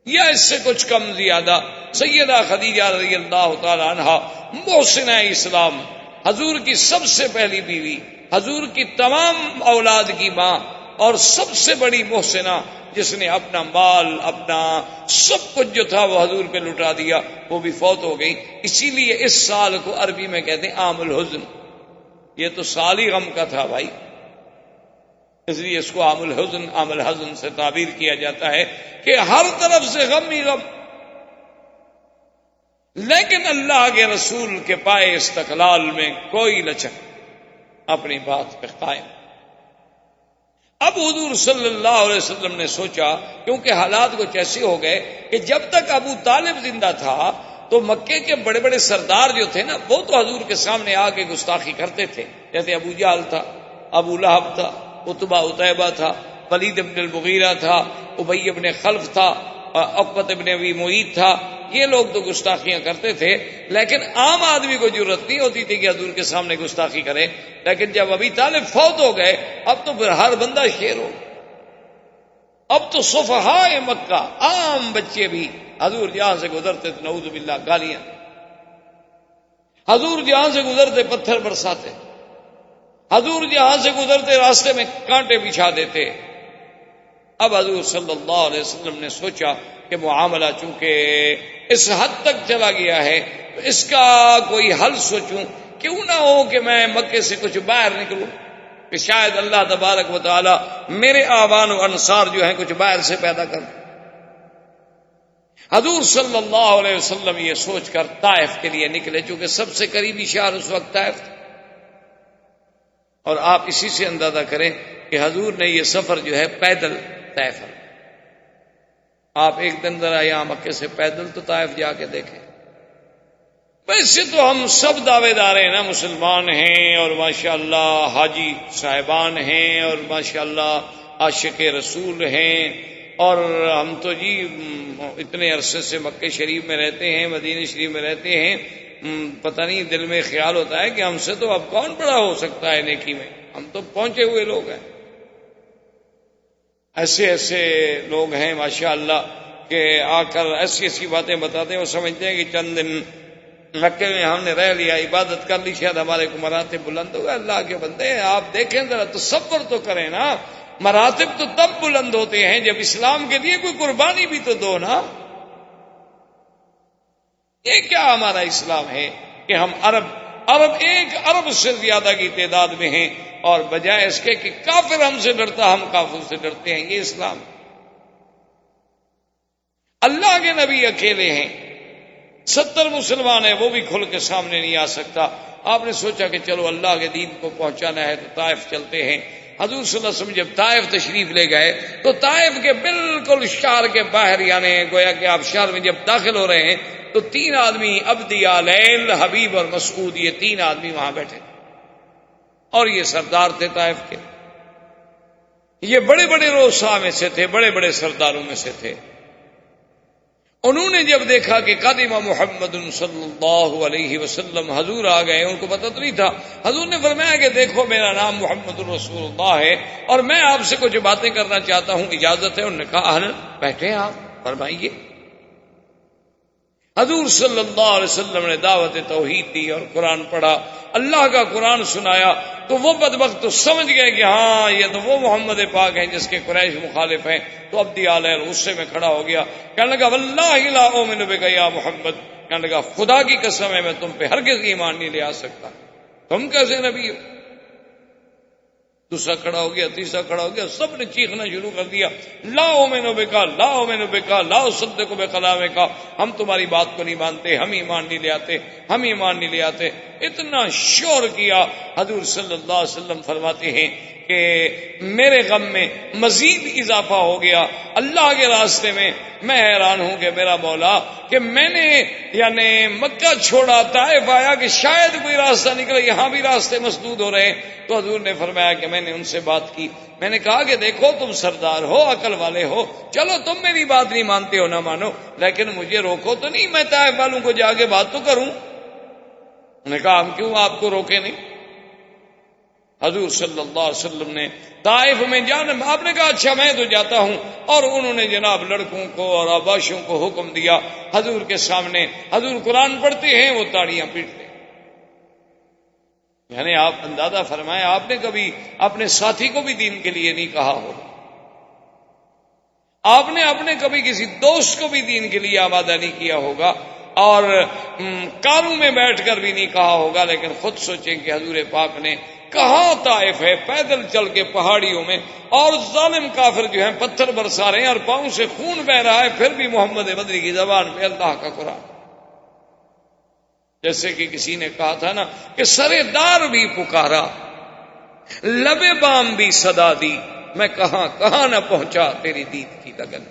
A: یا اس سے کچھ کم زیادہ. سیدہ خدیجہ رضی اللہ تعالی عنہا محسنہ اسلام، حضور کی سب سے پہلی بیوی، حضور کی تمام اولاد کی ماں، اور سب سے بڑی محسنہ، جس نے اپنا مال، اپنا سب کچھ جو تھا وہ حضور پہ لٹا دیا، وہ بھی فوت ہو گئی. اسی لیے اس سال کو عربی میں کہتے ہیں عام الحزن. یہ تو سال ہی غم کا تھا بھائی، اس لیے اس کو عام الحزن، عام الحزن سے تعبیر کیا جاتا ہے کہ ہر طرف سے غم ہی غم. لیکن اللہ کے رسول کے پائے استقلال میں کوئی لچک، اپنی بات پہ قائم. اب حضور صلی اللہ علیہ وسلم نے سوچا، کیونکہ حالات کچھ ایسے ہو گئے کہ جب تک ابو طالب زندہ تھا تو مکے کے بڑے بڑے سردار جو تھے نا، وہ تو حضور کے سامنے آ کے گستاخی کرتے تھے. جیسے ابو جہل تھا، ابو لہب تھا، عتبہ عتیبہ تھا، ولید بن المغیرہ تھا، ابی بن خلف تھا، عقبہ بن ابی معیط تھا. یہ لوگ تو گستاخیاں کرتے تھے، لیکن عام آدمی کو ضرورت نہیں ہوتی تھی کہ حضور کے سامنے گستاخی کرے. لیکن جب ابی طالب فوت ہو گئے، اب تو پھر ہر بندہ شیر ہو. اب تو صفحائے مکہ عام بچے بھی حضور جہاں سے گزرتے تو نعوذ باللہ گالیاں، حضور جہاں سے گزرتے پتھر برساتے، حضور جہاں سے گزرتے راستے میں کانٹے بچھا دیتے۔ اب حضور صلی اللہ علیہ وسلم نے سوچا کہ معاملہ چونکہ اس حد تک چلا گیا ہے تو اس کا کوئی حل سوچوں، کیوں نہ ہو کہ میں مکے سے کچھ باہر نکلوں، کہ شاید اللہ تبارک و تعالی میرے آبان و انصار جو ہیں کچھ باہر سے پیدا کر۔ حضور صلی اللہ علیہ وسلم یہ سوچ کر طائف کے لیے نکلے، چونکہ سب سے قریبی شہر اس وقت طائف تھا، اور آپ اسی سے اندازہ کریں کہ حضور نے یہ سفر جو ہے پیدل طے فرمایا۔ آپ ایک دن ذرا یہاں مکے سے پیدل تو طائف جا کے دیکھیں۔ ویسے تو ہم سب دعوے دار ہیں نا، مسلمان ہیں اور ماشاءاللہ حاجی صاحبان ہیں اور ماشاءاللہ عاشق رسول ہیں، اور ہم تو جی اتنے عرصے سے مکے شریف میں رہتے ہیں، مدینہ شریف میں رہتے ہیں، پتہ نہیں دل میں خیال ہوتا ہے کہ ہم سے تو اب کون بڑا ہو سکتا ہے نیکی میں، ہم تو پہنچے ہوئے لوگ ہیں۔ ایسے ایسے لوگ ہیں ماشاءاللہ کہ آ کر ایسی ایسی باتیں بتاتے ہیں، وہ سمجھتے ہیں کہ چند دن مکے میں ہم نے رہ لیا، عبادت کر لی، شاید ہمارے کو مراتب بلند ہو گئے۔ اللہ کے بندے ہیں، آپ دیکھیں ذرا تصور تو کریں نا، مراتب تو تب بلند ہوتے ہیں جب اسلام کے لیے کوئی قربانی بھی تو دو نا۔ یہ کیا ہمارا اسلام ہے کہ ہم عرب 1 ارب سے زیادہ کی تعداد میں ہیں، اور بجائے اس کے کہ کافر ہم سے ڈرتا ہم کافر سے ڈرتے ہیں۔ یہ اسلام، اللہ کے نبی اکیلے ہیں، 70 مسلمان ہیں، وہ بھی کھل کے سامنے نہیں آ سکتا۔ آپ نے سوچا کہ چلو اللہ کے دین کو پہنچانا ہے تو طائف چلتے ہیں۔ حضور صلی اللہ علیہ وسلم جب طائف تشریف لے گئے تو طائف کے بالکل شہر کے باہر، یعنی گویا کہ آپ شہر میں جب داخل ہو رہے ہیں تو 3 آدمی، عبدی لیل، حبیب اور مسعود، یہ 3 آدمی وہاں بیٹھے، اور یہ سردار تھے طائف کے، یہ بڑے بڑے روسا میں سے تھے، بڑے بڑے سرداروں میں سے تھے۔ انہوں نے جب دیکھا کہ قادم محمد صلی اللہ علیہ وسلم، حضور آ گئے، ان کو پتہ تو نہیں تھا، حضور نے فرمایا کہ دیکھو میرا نام محمد رسول اللہ ہے اور میں آپ سے کچھ باتیں کرنا چاہتا ہوں، اجازت ہے؟ انہوں نے کہا اہلاً، بیٹھیں آپ، فرمائیے۔ حضور صلی اللہ علیہ وسلم نے دعوت توحید دی اور قرآن پڑھا، اللہ کا قرآن سنایا، تو وہ بدبخت تو سمجھ گئے کہ ہاں یہ تو وہ محمد پاک ہیں جس کے قریش مخالف ہیں۔ تو عبدی علیہ غصے میں کھڑا ہو گیا، کہنے لگا واللہ لا اؤمن بک یا محمد، کہنے لگا خدا کی قسم ہے میں تم پہ ہرگز ایمان نہیں لے آ سکتا، تم کیسے نبی ہو؟ دوسرا کھڑا ہو گیا، تیسرا کھڑا ہو گیا، سب نے چیخنا شروع کر دیا، لا اؤمن بک لا اؤمن بک لا اصدق بکلامک، ہم تمہاری بات کو نہیں مانتے، ہم ایمان نہیں لے آتے، ہم ایمان نہیں لے آتے۔ اتنا شور کیا۔ حضور صلی اللہ علیہ وسلم فرماتے ہیں کہ میرے غم میں مزید اضافہ ہو گیا اللہ کے راستے میں۔ میں حیران ہوں کہ میرا مولا، کہ میں نے یعنی مکہ چھوڑا، طائف آیا کہ شاید کوئی راستہ نکلے، یہاں بھی راستے مسدود ہو رہے ہیں۔ تو حضور نے فرمایا کہ میں نے ان سے بات کی، میں نے کہا کہ دیکھو تم سردار ہو، عقل والے ہو، چلو تم میری بات نہیں مانتے ہو نہ مانو، لیکن مجھے روکو تو نہیں، میں طائف والوں کو جا کے بات تو کروں۔ انہوں نے کہا ہم کیوں آپ کو روکے نہیں؟ حضور صلی اللہ علیہ وسلم نے طائف میں جانا، آپ نے کہا اچھا میں تو جاتا ہوں، اور انہوں نے جناب لڑکوں کو اور آباشوں کو حکم دیا حضور کے سامنے، حضور قرآن پڑھتے ہیں وہ تاڑیاں پیٹتے ہیں۔ یعنی آپ اندازہ فرمائیں، آپ نے کبھی اپنے ساتھی کو بھی دین کے لیے نہیں کہا ہوگا، آپ نے اپنے کبھی کسی دوست کو بھی دین کے لیے آمادہ نہیں کیا ہوگا، اور کاروں میں بیٹھ کر بھی نہیں کہا ہوگا، لیکن خود سوچیں کہ حضور پاک نے کہاں طائف ہے، پیدل چل کے پہاڑیوں میں، اور ظالم کافر جو ہیں پتھر برسا رہے ہیں اور پاؤں سے خون بہ رہا ہے، پھر بھی محمد بدری کی زبان پہ اللہ کا قرآن۔ جیسے کہ کسی نے کہا تھا نا کہ سرے دار بھی پکارا، لبے بام بھی صدا دی، میں کہاں کہاں نہ پہنچا تیری دید کی لگن۔